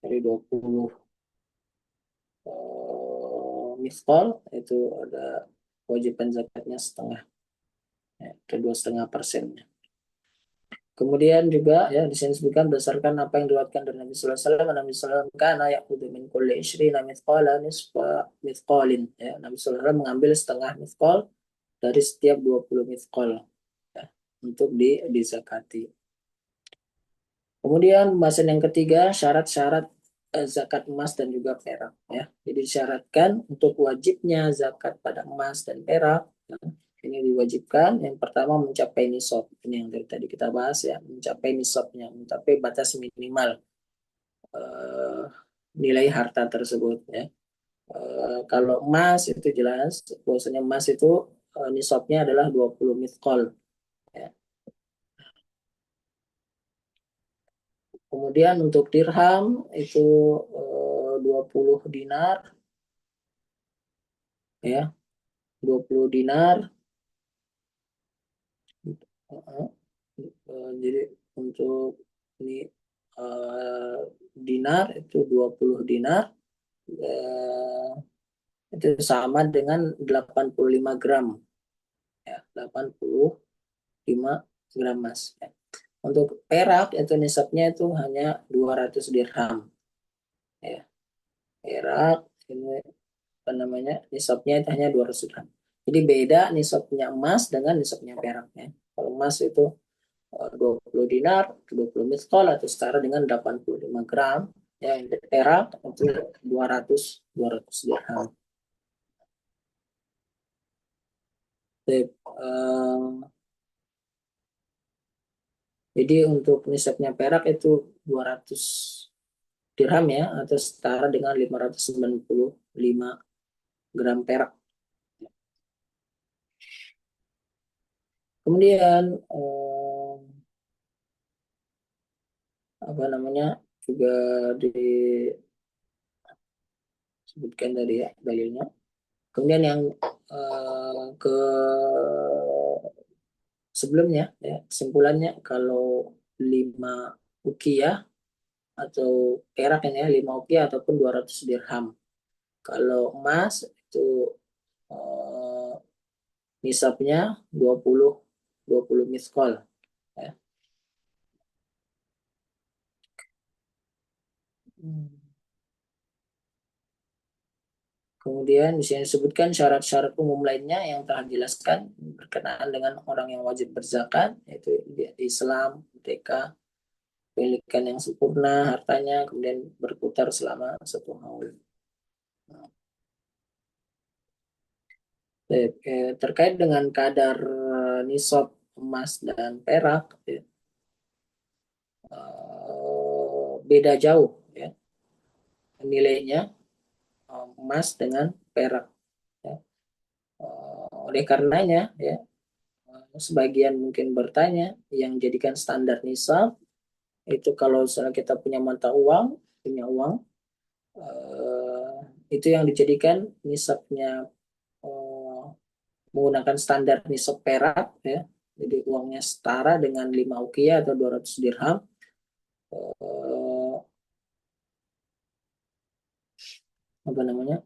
dari 20 miskol itu ada kewajiban zakatnya setengah ya, ke 2,5%. Kemudian juga ya di sini disebutkan berdasarkan apa yang diriwayatkan dari Nabi Sallallahu Alaihi Wasallam, Nabi Sallallahu Alaihi Wasallam kana ya'khudhu min kulli 20 mithqala nisfa mithqalin ya, Nabi Sallallahu Alaihi Wasallam mengambil setengah mithqal dari setiap 20 mithqal ya, untuk dizakati. Kemudian pembahasan yang ketiga, syarat-syarat zakat emas dan juga perak ya. Jadi disyaratkan untuk wajibnya zakat pada emas dan perak ya, ini diwajibkan yang pertama mencapai nisab. Ini yang dari tadi kita bahas ya, mencapai nisabnya, mencapai batas minimal eh, nilai harta tersebut ya. Kalau emas itu jelas bahwasanya emas itu nisabnya adalah 20 miskol ya. Kemudian untuk dirham itu 20 dinar ya, 20 dinar. Uh, jadi untuk ini uh, dinar itu 20 dinar uh, itu sama dengan 85 gram ya, 85 gram emas ya. Untuk perak itu nisabnya itu hanya 200 dirham ya. Perak ini apa namanya? Nisabnya itu hanya 200 dirham. Jadi beda nisabnya emas dengan nisabnya perak ya. Kalau emas itu 20 dinar, 20 miskol atau setara dengan 85 gram. Ya, perak itu 200 dirham. Jadi untuk nisabnya perak itu 200 dirham ya, atau setara dengan 595 gram perak. Kemudian apa namanya juga disebutkan tadi ya dalilnya. Kemudian yang ke sebelumnya ya kesimpulannya kalau 5 ukiyah atau perak ini ya 5 ukiyah ataupun 200 dirham. Kalau emas itu eh, nisabnya 20 miskol ya. Hmm. Kemudian di sini disebutkan syarat-syarat umum lainnya yang telah dijelaskan berkenaan dengan orang yang wajib berzakat, yaitu Islam, mereka pemilikan yang sempurna, hartanya, kemudian berputar selama 1 haul. Terkait dengan kadar nisab emas dan perak, ya, beda jauh ya nilainya emas dengan perak. Ya. Oleh karenanya, ya, sebagian mungkin bertanya yang jadikan standar nisab itu kalau misalnya kita punya uang, eh, itu yang dijadikan nisabnya eh, menggunakan standar nisab perak ya. Jadi uangnya setara dengan 5 ukiah atau 200 dirham. Eh, apa namanya?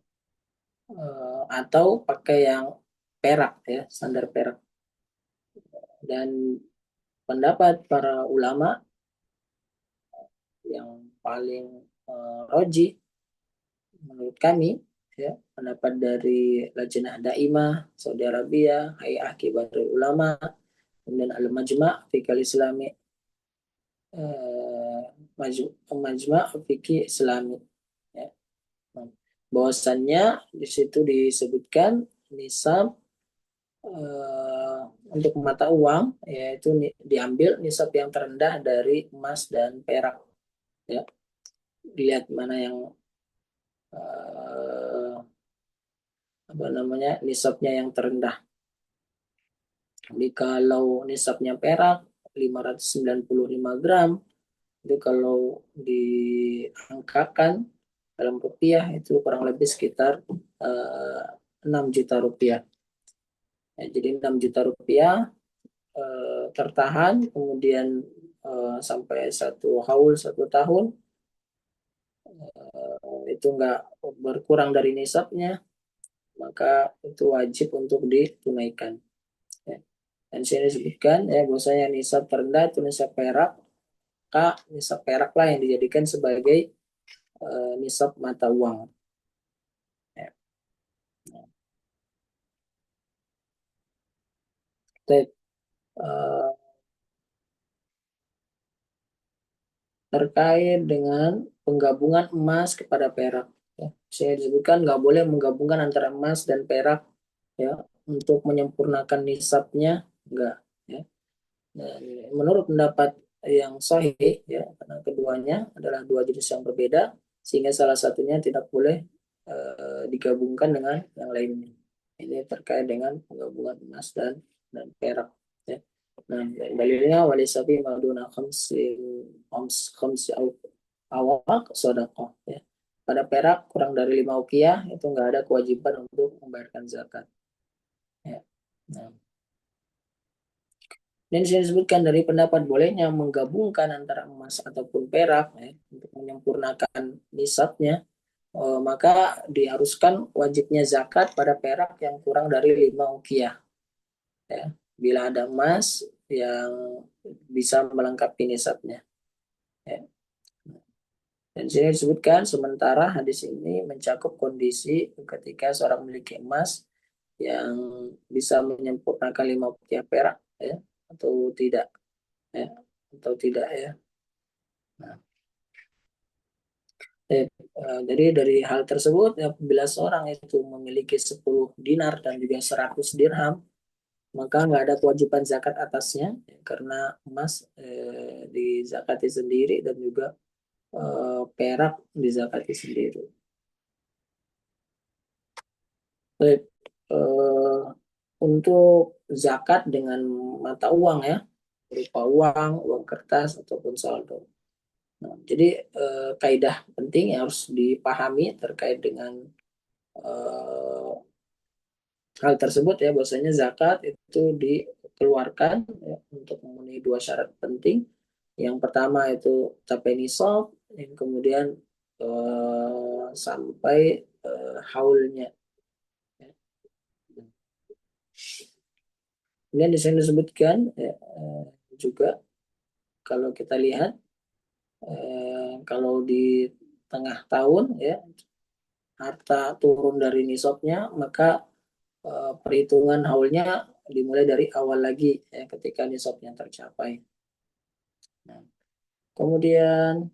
atau pakai yang perak ya, standar perak. Dan pendapat para ulama yang paling roji menurut kami ya, pendapat dari Lajnah Daimah Saudi Arabia, Hay'ah Kibarul Ulama, kemudian Al-Majma' Fikih Islami, eh, Majma' Fikih Islami ya. Bahwasannya di situ disebutkan nisab untuk mata uang yaitu diambil nisab yang terendah dari emas dan perak ya. Dilihat mana yang apa namanya nisabnya yang terendah. Jadi kalau nisabnya perak 595 gram itu kalau diangkakan dalam rupiah itu kurang lebih sekitar 6 juta rupiah. Ya, jadi 6 juta rupiah tertahan kemudian sampai satu haul 1 tahun itu enggak berkurang dari nisabnya maka itu wajib untuk ditunaikan ya. Dan sini disebutkan ya bahwasanya nisab terendah itu nisab perak, maka nisab perak lah yang dijadikan sebagai nisab mata uang ya. Baik, terkait dengan penggabungan emas kepada perak ya. Saya disebutkan nggak boleh menggabungkan antara emas dan perak ya untuk menyempurnakan nisabnya enggak ya. Dan menurut pendapat yang sahih ya karena keduanya adalah dua jenis yang berbeda sehingga salah satunya tidak boleh digabungkan dengan yang lainnya. Ini terkait dengan penggabungan emas dan perak ya. Nah, dalilnya walisabi maduna khamsi awak sedekah ya. Pada perak kurang dari 5 ukiah itu enggak ada kewajiban untuk membayarkan zakat ya. Nah, dan disebutkan dari pendapat bolehnya menggabungkan antara emas ataupun perak ya, untuk menyempurnakan nisabnya, maka diharuskan wajibnya zakat pada perak yang kurang dari 5 ukiah. Ya. Bila ada emas yang bisa melengkapi nisabnya. Ya. Dan sini disebutkan sementara hadis ini mencakup kondisi ketika seorang memiliki emas yang bisa menyempurnakan 5 ukiah perak ya, atau tidak ya, atau tidak ya. Nah, jadi dari hal tersebut, apabila seorang itu memiliki 10 dinar dan juga 100 dirham, maka nggak ada kewajiban zakat atasnya, karena emas dizakati sendiri dan juga perak dizakati sendiri. Baik, eh, untuk zakat dengan mata uang ya, berupa uang, uang kertas ataupun saldo. Nah, jadi kaidah penting yang harus dipahami terkait dengan eh, hal tersebut ya bahwasanya zakat itu dikeluarkan ya, untuk memenuhi dua syarat penting. Yang pertama itu capai nisab, yang kemudian sampai haulnya. Kemudian di sini disebutkan ya, juga kalau kita lihat kalau di tengah tahun ya harta turun dari nisabnya maka perhitungan haulnya dimulai dari awal lagi ya, ketika nisabnya tercapai. Nah, kemudian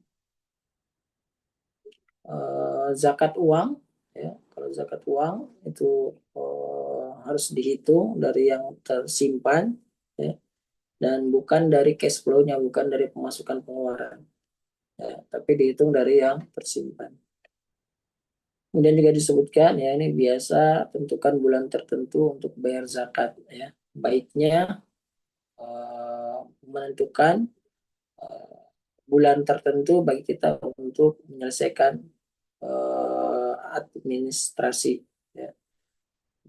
zakat uang ya, kalau zakat uang itu harus dihitung dari yang tersimpan ya, dan bukan dari cash flow-nya, bukan dari pemasukan pengeluaran ya, tapi dihitung dari yang tersimpan. Kemudian juga disebutkan ya ini biasa tentukan bulan tertentu untuk bayar zakat ya. Baiknya menentukan eh, bulan tertentu bagi kita untuk menyelesaikan administrasi ya,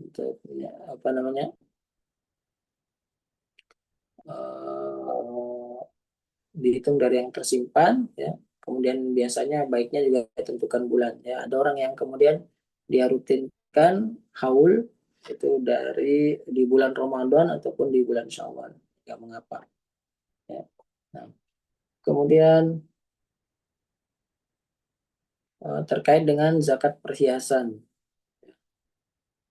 untuk ya, apa namanya uh, dihitung dari yang tersimpan ya. Kemudian biasanya baiknya juga tentukan bulan ya. Ada orang yang kemudian dia rutin menunaikan haul itu dari di bulan Ramadan ataupun di bulan Syawal, nggak mengapa. Ya. Nah, kemudian terkait dengan zakat perhiasan,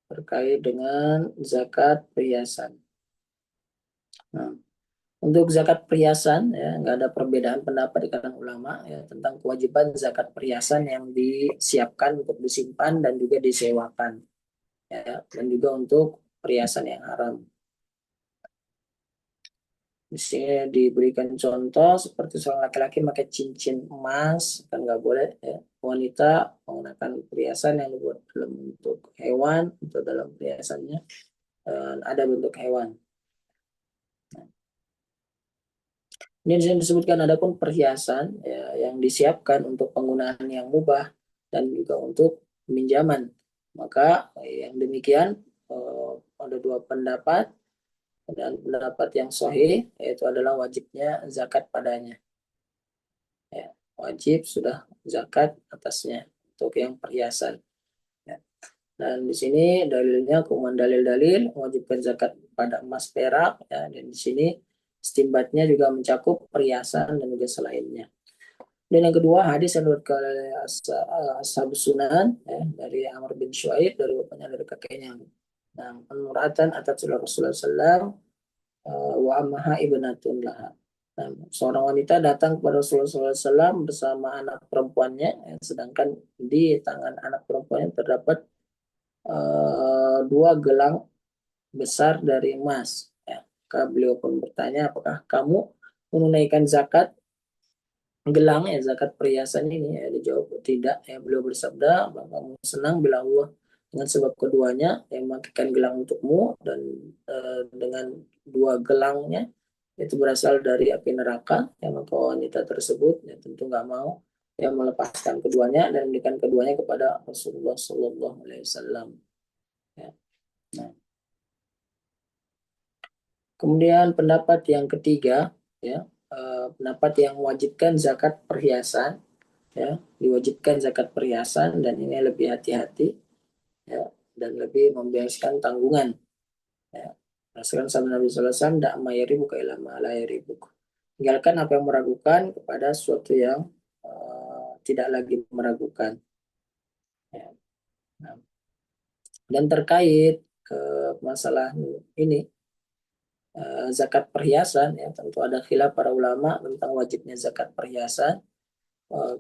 terkait dengan zakat perhiasan. Nah, untuk zakat perhiasan ya nggak ada perbedaan pendapat di kalangan ulama ya tentang kewajiban zakat perhiasan yang disiapkan untuk disimpan dan juga disewakan ya dan juga untuk perhiasan yang haram. Di sini diberikan contoh seperti seorang laki-laki pakai cincin emas kan nggak boleh ya. Wanita menggunakan perhiasan yang dibuat dalam bentuk hewan atau dalam perhiasannya ada bentuk hewan. Ini di sini disebutkan ada pun perhiasan ya, yang disiapkan untuk penggunaan yang mubah dan juga untuk peminjaman. Maka yang demikian ada dua pendapat dan pendapat yang sahih yaitu adalah wajibnya zakat padanya. Ya, wajib sudah zakat atasnya untuk yang perhiasan. Ya. Dan di sini dalilnya keumuman dalil-dalil mewajibkan zakat pada emas perak ya, dan di sini istimbatnya juga mencakup perhiasan dan juga selainnya. Dan yang kedua hadis yang diriwayatkan oleh Ashab Sunan ya, dari Amr bin Shu'aib dari bapaknya dari kakeknya. Nah, penuratan atas Rasulullah SAW wa amaha ibnatun laha. Nah, seorang wanita datang kepada Rasulullah SAW bersama anak perempuannya, ya, sedangkan di tangan anak perempuannya terdapat dua gelang besar dari emas. Ya. Maka beliau pun bertanya, apakah kamu menunaikan zakat gelang ya zakat perhiasan ini? Ya, dijawab tidak. Ya, beliau bersabda, bahwa kamu senang bila Allah dengan sebab keduanya yang memakaikan gelang untukmu dan dengan dua gelangnya itu berasal dari api neraka yang maka wanita tersebut ya tentu nggak mau yang melepaskan keduanya dan memberikan keduanya kepada Rasulullah Shallallahu Alaihi Wasallam. Ya. Nah, kemudian pendapat yang ketiga ya pendapat yang mewajibkan zakat perhiasan ya diwajibkan zakat perhiasan dan ini lebih hati-hati ya dan lebih membiasakan tanggungan ya. Berdasarkan sabda Nabi Sallallahu Alaihi Wasallam, "Dak mayari buka ilama la yaribuk." Tinggalkan apa yang meragukan kepada sesuatu yang tidak lagi meragukan. Ya. Nah, dan terkait ke masalah ini zakat perhiasan ya tentu ada khilaf para ulama tentang wajibnya zakat perhiasan.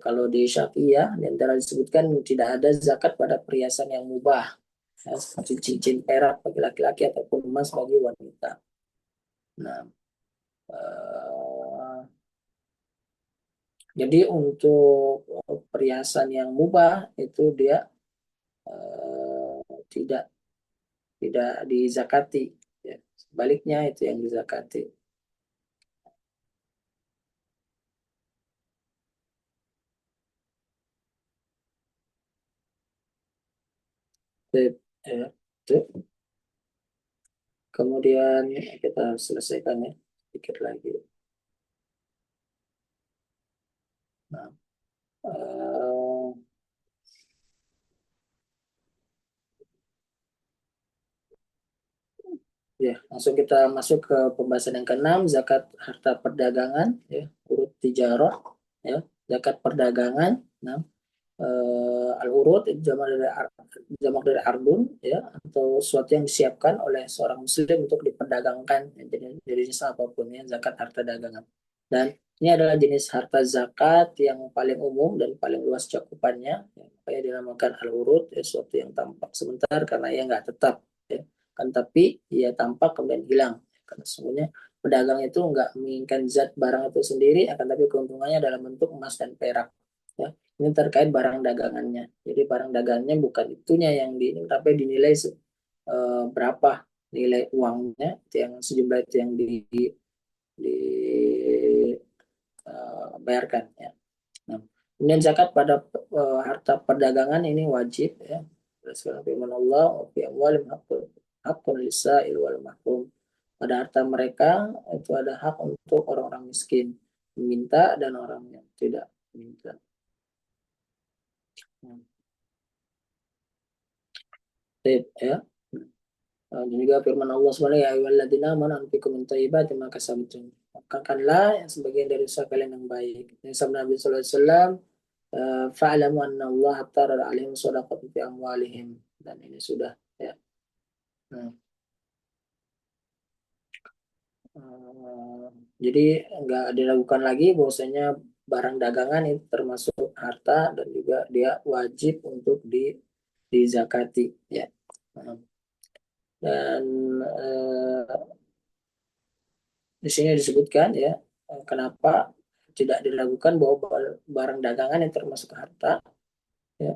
Kalau di Syafi'iyah di antara disebutkan tidak ada zakat pada perhiasan yang mubah ya, seperti cincin perak bagi laki-laki ataupun emas bagi wanita. Nah, uh, jadi untuk perhiasan yang mubah itu dia uh, tidak tidak dizakati. Ya. Sebaliknya itu yang dizakati. Ya, itu. Kemudian kita selesaikan ya sedikit lagi. Nah, uh, ya, langsung kita masuk ke pembahasan yang keenam, zakat harta perdagangan, ya, urut tijarah, ya, zakat perdagangan. Nah, al-urut itu jamak dari ardun, ya, atau sesuatu yang disiapkan oleh seorang muslim untuk diperdagangkan, ya, jadi jenis apapun ya, zakat harta dagangan. Dan ini adalah jenis harta zakat yang paling umum dan paling luas cakupannya, ya, makanya dinamakan al-urut, ya, sesuatu yang tampak sebentar karena ia nggak tetap, ya kan tapi ia tampak kemudian hilang karena sesungguhnya pedagang itu nggak menginginkan zat barang itu sendiri akan tapi keuntungannya dalam bentuk emas dan perak ya ini terkait barang dagangannya jadi barang dagangannya bukan itunya yang tapi dinilai berapa nilai uangnya itu yang sejumlah itu yang dibayarkan ya. Nah, kemudian zakat pada harta perdagangan ini wajib ya. Berdasarkan firman Allah, "Wa fi amwalihim haqqun lis-sa'il wal mahrum." Pada harta mereka itu ada hak untuk orang-orang miskin, meminta dan orang yang tidak meminta. Nah, Baik, ya. Dan juga firman Allah SWT, ya ayyuhalladzina amanu anfiqu min thayyibati ma kasabtum. Makanlah yang sebagian dari usaha kalian yang baik. Yang sabda Nabi sallallahu alaihi wasallam, fa'lamu anna Allah tarara alaihim shadaqatan fi amwalihim. Dan ini sudah, ya. Nah, eh, jadi nggak diragukan lagi bahwasanya barang dagangan itu termasuk harta dan juga dia wajib untuk dizakati, ya. Nah, dan di sini disebutkan, ya, kenapa tidak diragukan bahwa barang dagangan yang termasuk harta, ya.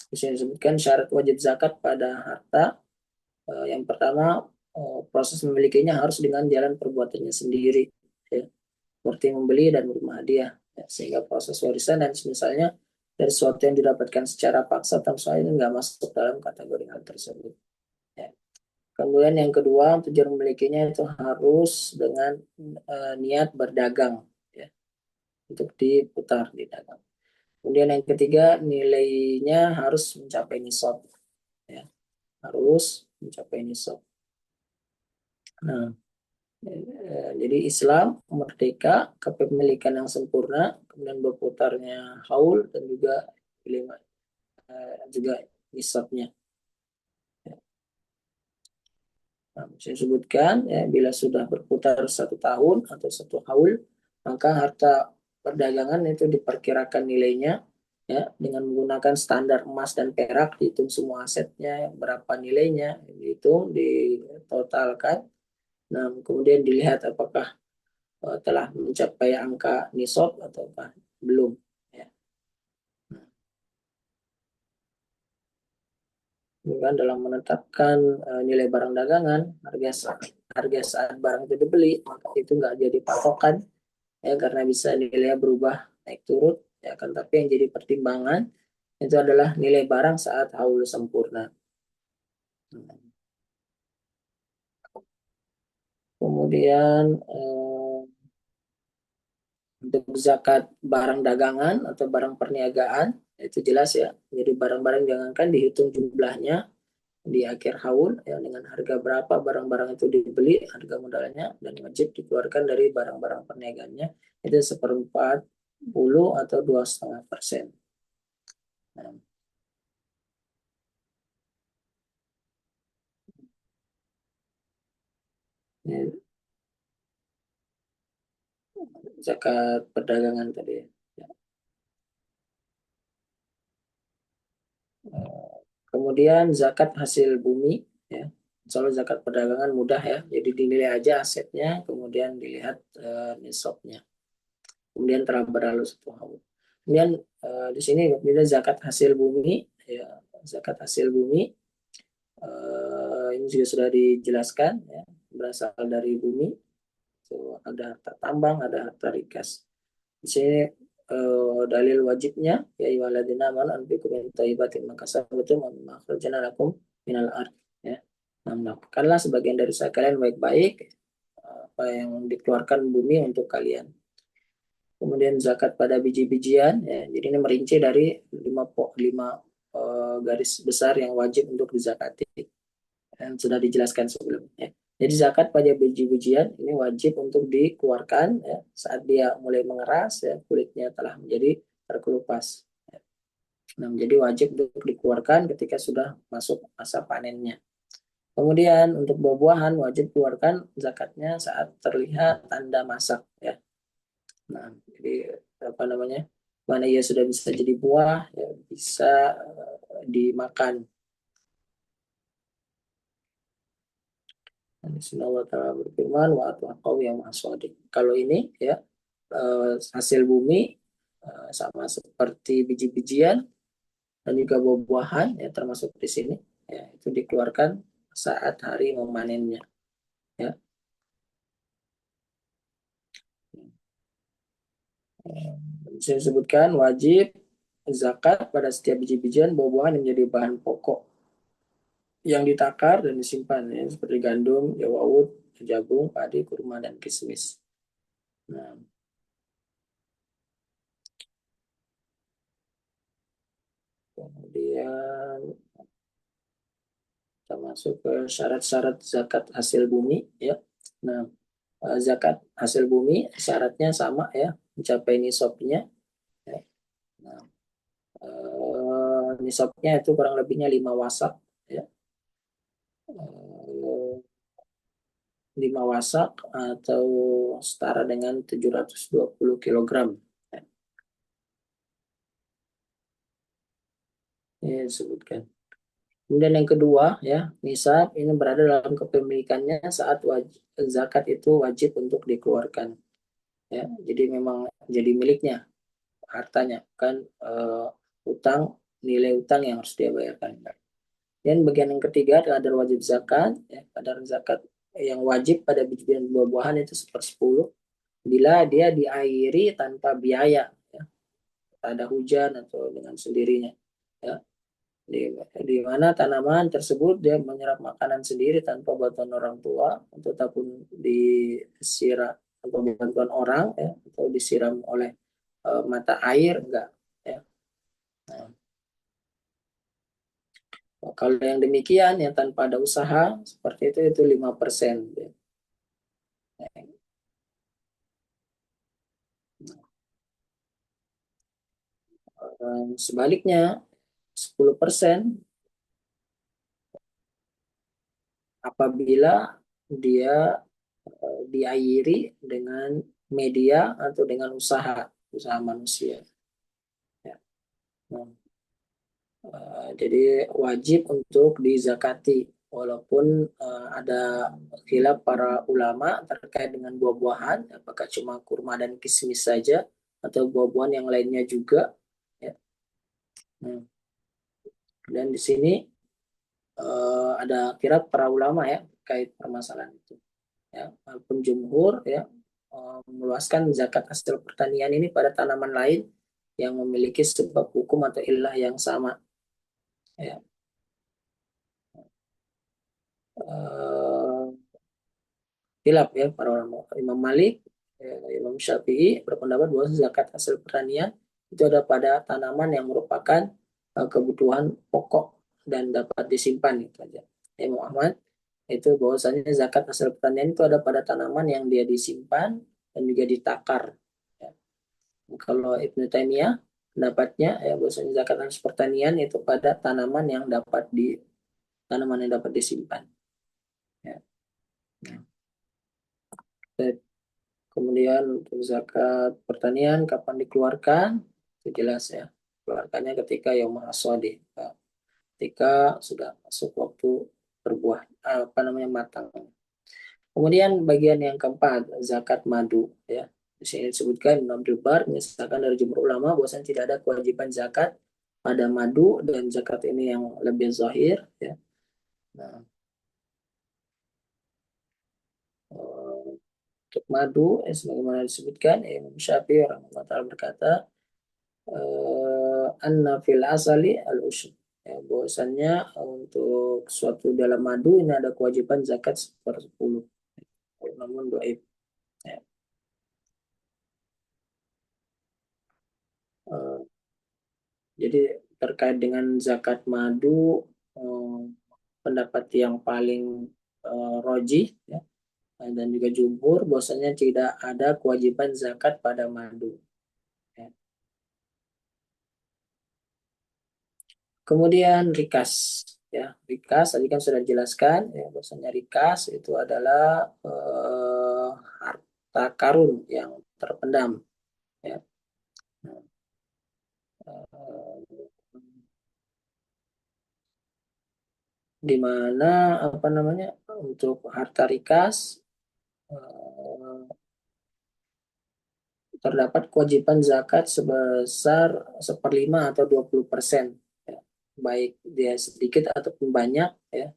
Di sini disebutkan syarat wajib zakat pada harta. Yang pertama, proses memilikinya harus dengan jalan perbuatannya sendiri, ya, seperti membeli dan menerima hadiah, ya, sehingga proses warisan dan misalnya dari sesuatu yang didapatkan secara paksa tentu saja nggak masuk dalam kategori hal tersebut, ya. Kemudian yang kedua, tujuan memilikinya itu harus dengan niat berdagang, ya, untuk diputar di dagang. Kemudian yang ketiga, nilainya harus mencapai nisab, ya, harus mencapai nisab. Nah, jadi Islam merdeka, kepemilikan yang sempurna, kemudian berputarnya haul dan juga juga nisabnya. Nah, saya sebutkan, ya, bila sudah berputar 1 tahun atau 1 haul, maka harta perdagangan itu diperkirakan nilainya, ya, dengan menggunakan standar emas dan perak, dihitung semua asetnya, berapa nilainya, dihitung, ditotalkan. Nah, kemudian dilihat apakah telah mencapai angka nisab atau belum, ya. Kemudian dalam menetapkan nilai barang dagangan, harga saat barang itu dibeli, maka itu nggak jadi patokan, ya, karena bisa nilainya berubah naik turun, ya kan. Tapi yang jadi pertimbangan itu adalah nilai barang saat haul sempurna. Kemudian untuk zakat barang dagangan atau barang perniagaan itu jelas, ya. Jadi barang-barang jangankan dihitung jumlahnya di akhir haul, ya, dengan harga berapa barang-barang itu dibeli, harga modalnya, dan wajib dikeluarkan dari barang-barang perniagaannya itu 1/40 atau 2,5%. Nah, ini zakat perdagangan tadi, ya. Kemudian zakat hasil bumi, ya. Soal zakat perdagangan mudah, ya. Jadi dinilai aja asetnya, kemudian dilihat nisabnya. Kemudian telah berlalu 1 tahun. Kemudian di sini bila zakat hasil bumi, ya, zakat hasil bumi ini juga sudah dijelaskan, ya, berasal dari bumi. So, ada harta tambang, ada harta rikas. Di sini dalil wajibnya, ya ayyuhalladzina amanu anfiqu min thayyibati ma kasabtum wa mimma akhrajna lakum minal ard, ya. Nah, melakukanlah sebagian dari usaha kalian baik-baik, apa yang dikeluarkan bumi untuk kalian. Kemudian zakat pada biji-bijian, ya. Jadi ini merinci dari lima garis besar yang wajib untuk dizakati yang sudah dijelaskan sebelumnya. Jadi zakat pada biji-bijian ini wajib untuk dikeluarkan, ya, saat dia mulai mengeras, ya, kulitnya telah menjadi terkelupas. Nah, menjadi wajib untuk dikeluarkan ketika sudah masuk masa panennya. Kemudian untuk buah-buahan wajib keluarkan zakatnya saat terlihat tanda masak, ya. Nah, jadi apa namanya? Mana ia sudah bisa jadi buah, ya, bisa dimakan. Dan Allah Ta'ala berfirman, wa atwaqaw yang aswadik. Kalau ini, ya, hasil bumi, sama seperti biji-bijian dan juga buah-buahan, ya, termasuk di sini, ya, itu dikeluarkan saat hari memanennya, ya. Saya sebutkan wajib zakat pada setiap biji-bijian buah-buahan yang menjadi bahan pokok yang ditakar dan disimpan, ya, seperti gandum, jawawut, jagung, padi, kurma, dan kismis. Nah, kemudian kita masuk ke syarat-syarat zakat hasil bumi ya. Nah, zakat hasil bumi syaratnya sama ya, mencapai nisabnya ya. Nah, nisabnya itu kurang lebihnya 5 wasak ya. 5 wasak atau setara dengan 720 kilogram. Ya, ini disebutkan. Kemudian yang kedua ya, nisab ini berada dalam kepemilikannya saat zakat itu wajib untuk dikeluarkan. Ya, jadi memang jadi miliknya hartanya kan, utang, nilai utang yang harus dia bayarkan. Dan bagian yang ketiga adalah kadar wajib zakat. Ya, kadar zakat yang wajib pada biji dan buah-buahan itu 1/10 bila dia diairi tanpa biaya, ya, ada hujan atau dengan sendirinya. Ya, di mana tanaman tersebut dia menyerap makanan sendiri tanpa bantuan orang tua ataupun disiram atau bantuan orang ya, atau disiram oleh mata air enggak ya. Nah, kalau yang demikian yang tanpa ada usaha seperti itu 5%. Ya. Sebaliknya 10% apabila dia diairi dengan media atau dengan usaha manusia. Ya. Nah, jadi wajib untuk dizakati walaupun ada khilaf para ulama terkait dengan buah-buahan apakah cuma kurma dan kismis saja atau buah-buahan yang lainnya juga ya. Nah, dan di sini ada khilaf para ulama ya terkait permasalahan itu ya, walaupun jumhur ya meluaskan zakat hasil pertanian ini pada tanaman lain yang memiliki sebab hukum atau ilah yang sama ya. Eh, Khilaf ya para ulama. Imam Malik, Imam Syafi'i berpendapat bahwa zakat hasil pertanian itu ada pada tanaman yang merupakan kebutuhan pokok dan dapat disimpan itu aja. Imam Ahmad itu bahwasanya zakat hasil pertanian itu ada pada tanaman yang dia disimpan dan juga ditakar. Ya. Kalau Ibnu Taimiyah pendapatnya ya bahwasanya zakat hasil pertanian itu pada tanaman yang dapat disimpan. Ya. Nah, kemudian untuk zakat pertanian kapan dikeluarkan? Itu jelas ya. Keluarkannya ketika yaum hasadi, ketika sudah masuk waktu berbuah apa namanya matang. Kemudian bagian yang keempat zakat madu ya. Di sini disebutkan Ibnu Abdul Bar misalkan dari jumhur ulama bahwasanya tidak ada kewajiban zakat pada madu dan zakat ini yang lebih zahir ya. Nah, untuk madu sebagaimana disebutkan Imam Syafi'i rahimahullah berkata anna fil asali al ushur ya, bahwasannya untuk suatu dalam madu ini ada kewajiban zakat 1/10 namun doib ya. Eh, jadi terkait dengan zakat madu eh, pendapat yang paling roji ya, dan juga jumhur bahwasanya tidak ada kewajiban zakat pada madu ya. Kemudian rikas ya, rikas tadi kan sudah dijelaskan ya bahwasanya rikas itu adalah harta karun yang terpendam ya. Nah, eh, di mana apa namanya untuk harta rikas eh, terdapat kewajiban zakat sebesar 1/5 atau 20% ya. Baik dia sedikit ataupun banyak ya.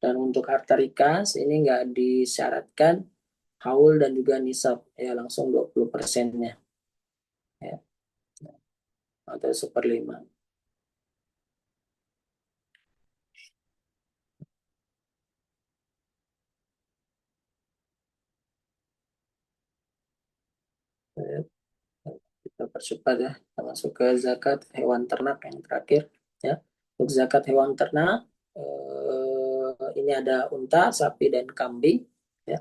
Dan untuk harta rikas ini nggak disyaratkan haul dan juga nisab ya langsung 20%-nya ya atau 1/5 ya. Kita percepat ya kita masuk ke zakat hewan ternak yang terakhir ya. Untuk zakat hewan ternak ini ada unta, sapi dan kambing. Ya.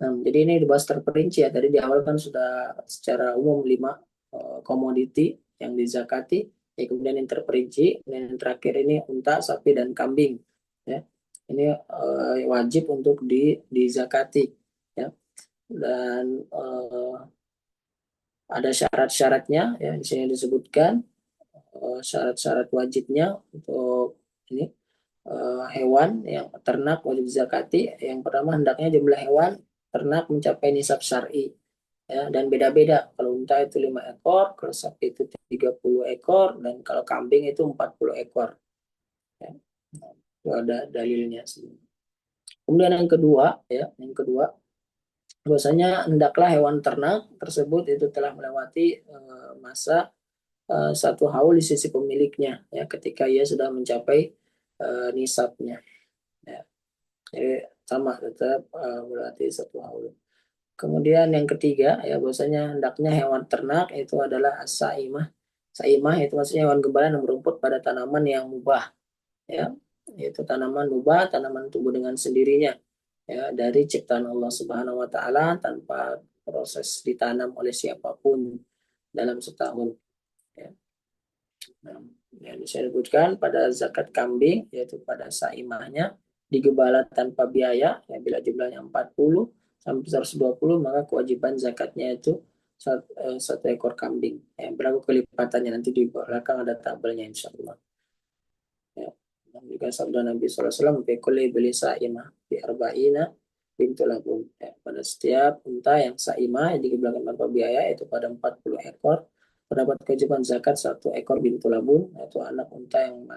Nah, jadi ini dibahas terperinci ya. Tadi di awal kan sudah secara umum 5 komoditi yang dizakati. Ya, kemudian yang terperinci, dan yang terakhir ini unta, sapi dan kambing. Ya. Ini wajib untuk dizakati. Ya. Dan ada syarat-syaratnya ya di sini disebutkan syarat-syarat wajibnya untuk ini hewan yang ternak wajib zakati. Yang pertama hendaknya jumlah hewan ternak mencapai nisab syar'i ya, dan beda-beda. Kalau unta itu 5 ekor, kalau sapi itu 30 ekor, dan kalau kambing itu 40 ekor. Ya. Nah, itu ada dalilnya sih. Kemudian yang kedua ya, bahwasanya hendaklah hewan ternak tersebut itu telah melewati masa satu haul di sisi pemiliknya ya ketika ia sudah mencapai nisabnya ya. Jadi sama tetap berarti satu haul. Kemudian yang ketiga ya bahwasanya hendaknya hewan ternak itu adalah as-saimah. Saimah itu maksudnya hewan gembala yang berumput pada tanaman yang mubah ya. Yaitu tanaman mubah, tanaman tumbuh dengan sendirinya ya dari ciptaan Allah Subhanahu wa taala tanpa proses ditanam oleh siapapun dalam setahun ya. Nah, yang disebutkan pada zakat kambing yaitu pada saimahnya digembala tanpa biaya ya bila jumlahnya 40 sampai 120 maka kewajiban zakatnya itu satu ekor kambing. Berlaku kelipatannya nanti di belakang ada tabelnya insya Allah. Ya. Dan juga sabda Nabi SAW fi kulli beli saimah fi arba'ina bintu labun. Ya, pada setiap unta yang saimah yang digembalakan tanpa biaya itu pada 40 ekor terdapat kewajiban zakat satu ekor bintu labun yaitu anak unta yang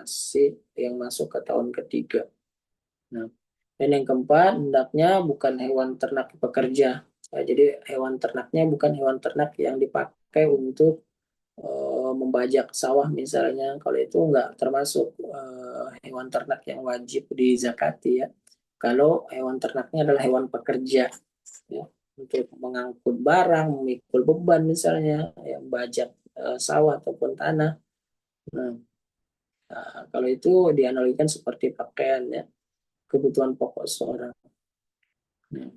masuk ke tahun ketiga. Nah, dan yang keempat hendaknya bukan hewan ternak pekerja. Ya, jadi hewan ternaknya bukan hewan ternak yang dipakai untuk membajak sawah misalnya. Kalau itu enggak termasuk hewan ternak yang wajib dizakati ya. Kalau hewan ternaknya adalah hewan pekerja ya, untuk mengangkut barang, memikul beban misalnya, yang bajak sawah ataupun tanah. Nah, kalau itu dianalogikan seperti pakaian ya, kebutuhan pokok seorang. Nah,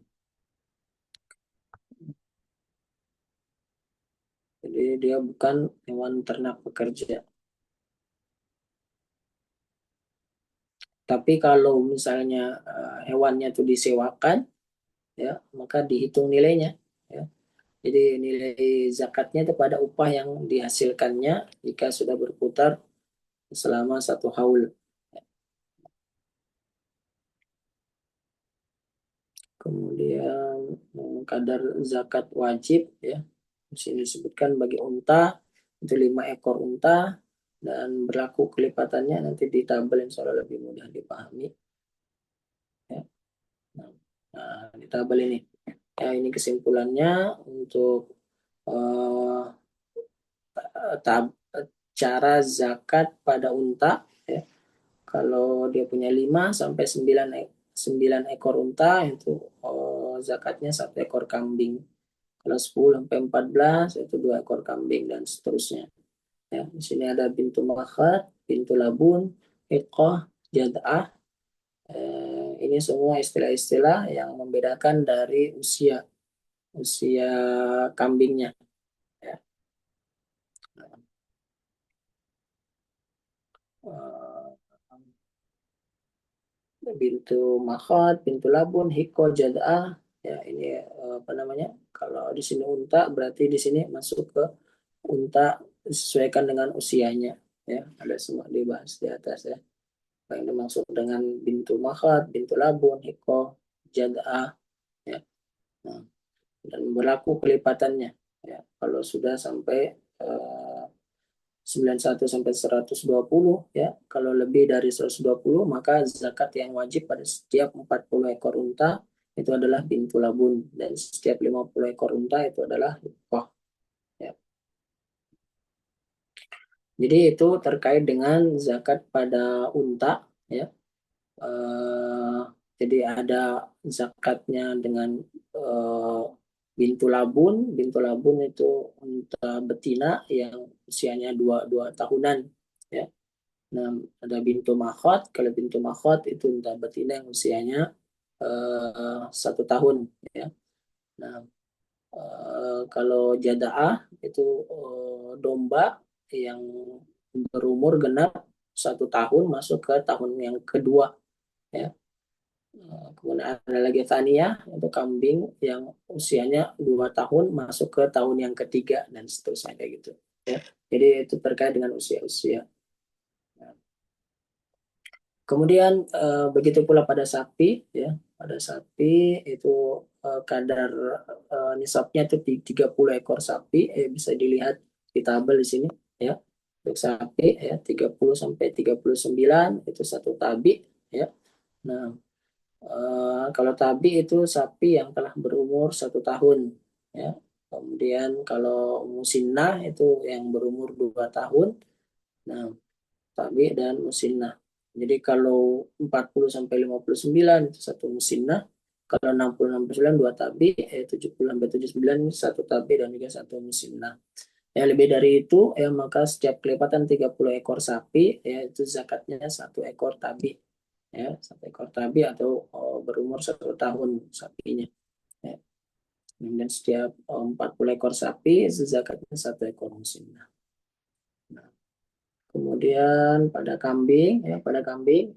jadi dia bukan hewan ternak pekerja. Tapi kalau misalnya hewannya itu disewakan, ya maka dihitung nilainya. Ya. Jadi nilai zakatnya itu pada upah yang dihasilkannya jika sudah berputar selama satu haul. Kemudian kadar zakat wajib ya. Di sini disebutkan bagi unta itu 5 ekor unta dan berlaku kelipatannya nanti di tabel insya Allah lebih mudah dipahami. Ya. Nah, di tabel ini. Ya, ini kesimpulannya untuk uh, tab cara zakat pada unta ya. Kalau dia punya 5 sampai 9 ekor unta itu zakatnya satu ekor kambing. Kalau 10 sampai 14 itu 2 ekor kambing dan seterusnya. Ya, di sini ada bintu makhat, bintu labun, iqah, jad'ah. Ini semua istilah-istilah yang membedakan dari usia usia kambingnya. Ya. Uh, Bintu Makhat, Bintu Labun, Hiko, Jada'ah. Ya, ini apa namanya? Kalau di sini unta berarti di sini masuk ke unta disesuaikan dengan usianya. Ya, ada semua dibahas di atas ya. Yang dimaksud dengan Bintu Makhat, Bintu Labun, Hiko, Jada'ah. Ya. Nah, dan berlaku kelipatannya. Ya, kalau sudah sampai 91 sampai 120 ya. Kalau lebih dari 120 maka zakat yang wajib pada setiap 40 ekor unta itu adalah bintu labun dan setiap 50 ekor unta itu adalah hikoh ya. Jadi itu terkait dengan zakat pada unta ya. Eh, jadi ada zakatnya dengan eh, bintu labun. Bintu labun itu unta betina yang usianya dua tahunan ya. Nah, ada bintu makhot. Kalau bintu makhot itu unta betina yang usianya 1 tahun. Ya. Nah, kalau jadaah itu domba yang berumur genap 1 tahun masuk ke tahun yang kedua. Ya. Kemudian ada lagi Tania, itu kambing yang usianya 2 tahun masuk ke tahun yang ketiga dan seterusnya kayak gitu. Ya. Jadi itu terkait dengan usia-usia. Nah, kemudian begitu pula pada sapi, ya, pada sapi itu kadar nisabnya itu 30 ekor sapi, bisa dilihat di tabel di sini, ya. Untuk sapi ya 30 sampai 39 itu satu tabi, ya. Nah, kalau tabi itu sapi yang telah berumur 1 tahun, ya. Kemudian kalau musinnah itu yang berumur 2 tahun. Nah, tabi dan musinnah. Jadi kalau 40 sampai 59 itu satu musinnah, kalau 60 69 dua tabi, 70 sampai 79 ini satu tabi dan juga satu musinnah. Ya lebih dari itu ya maka setiap kelipatan 30 ekor sapi ya itu zakatnya 1 ekor tabi, ya 1 ekor tabi atau berumur 1 tahun sapinya, ya. Kemudian setiap 40 ekor sapi zakatnya 1 ekor musinnah. Nah, kemudian pada kambing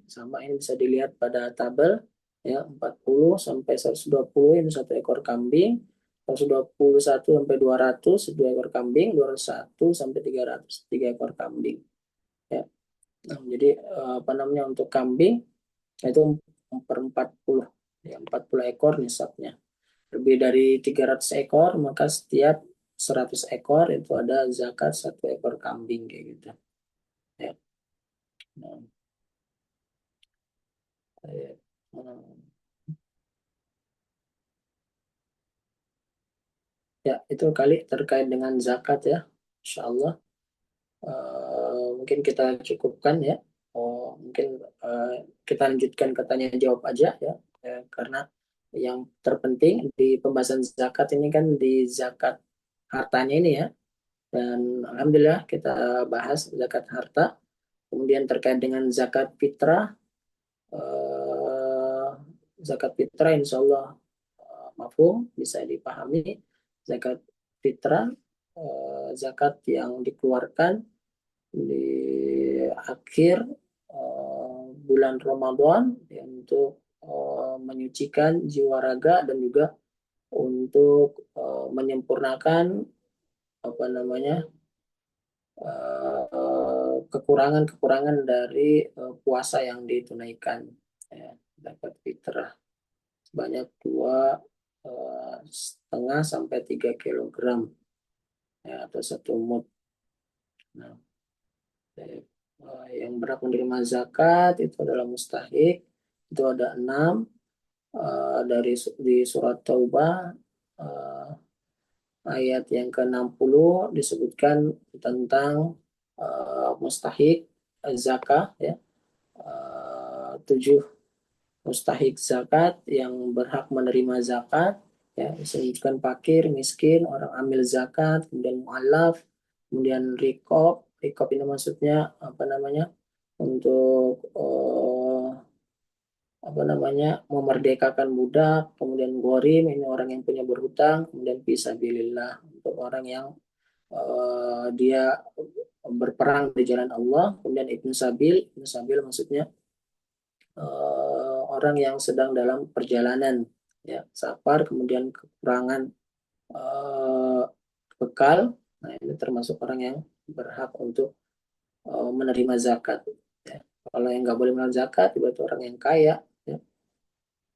sama ini bisa dilihat pada tabel, ya 40 sampai 120 ini 1 ekor kambing, 121 sampai 200 2 ekor kambing, 201 sampai 300 3 ekor kambing, ya. Nah, jadi apa namanya untuk kambing itu per 40, ya 40 ekor nisabnya. Lebih dari 300 ekor maka setiap 100 ekor itu ada zakat 1 ekor kambing kayak gitu, ya. Nah, eh, ya, itu kali terkait dengan zakat ya. Insya Allah mungkin kita cukupkan ya. Mungkin eh, kita lanjutkan ke tanya jawab aja ya. Karena yang terpenting di pembahasan zakat ini kan di zakat hartanya ini ya. Dan alhamdulillah kita bahas zakat harta. Kemudian terkait dengan zakat fitrah, eh, zakat fitrah insya Allah mafhum bisa dipahami. Zakat fitrah zakat yang dikeluarkan di akhir bulan Ramadan ya, untuk menyucikan jiwa raga dan juga untuk menyempurnakan apa namanya kekurangan-kekurangan dari puasa yang ditunaikan, ya, zakat fitrah sebanyak 2,5 sampai 3 kilogram, ya, atau 1 mud. Nah, yang berhak menerima zakat itu adalah mustahik, itu ada 6, dari di surat Taubah eh, ayat yang ke-60 disebutkan tentang mustahik zakat, ya. 7 mustahik zakat yang berhak menerima zakat, ya disebutkan fakir, miskin, orang amil zakat, kemudian mualaf, kemudian rikob ini maksudnya apa namanya untuk apa namanya memerdekakan budak, kemudian gorim ini orang yang punya berhutang, kemudian fisabilillah untuk orang yang dia berperang di jalan Allah, kemudian ibnu sabil maksudnya orang yang sedang dalam perjalanan, ya safar kemudian kekurangan eh, bekal. Nah ini termasuk orang yang berhak untuk menerima zakat, ya. Kalau yang nggak boleh menerima zakat itu orang yang kaya, ya.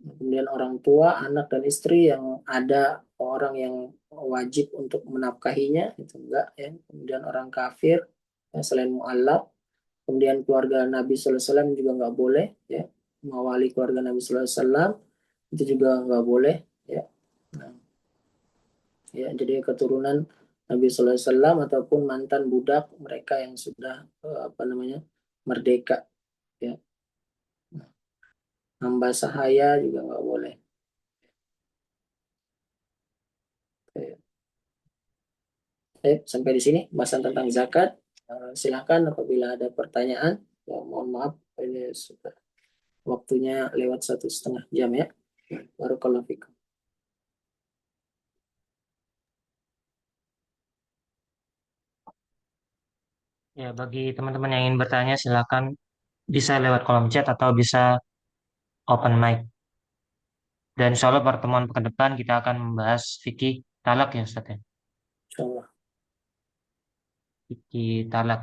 Kemudian orang tua, anak dan istri yang ada orang yang wajib untuk menafkahinya itu enggak, ya. Kemudian orang kafir, ya, selain mualaf. Kemudian keluarga Nabi Sallallahu Alaihi Wasallam juga nggak boleh, ya, mewali keluarga Nabi Sallallahu Alaihi Wasallam itu juga nggak boleh, ya. Nah, ya jadi keturunan Nabi Sallallahu Alaihi Wasallam ataupun mantan budak mereka yang sudah apa namanya merdeka, ya. Nah, hamba sahaya juga nggak boleh. Oke. Sampai di sini bahasan tentang zakat. Silakan apabila ada pertanyaan. Ya, mohon maaf, ini sudah waktunya lewat 1,5 jam ya. Barakallahu fikum. Ya, bagi teman-teman yang ingin bertanya, silakan bisa lewat kolom chat atau bisa open mic. Dan insya Allah pertemuan ke depan kita akan membahas fikih talak ya Ustaz ya. Insyaallah. Fikih talak.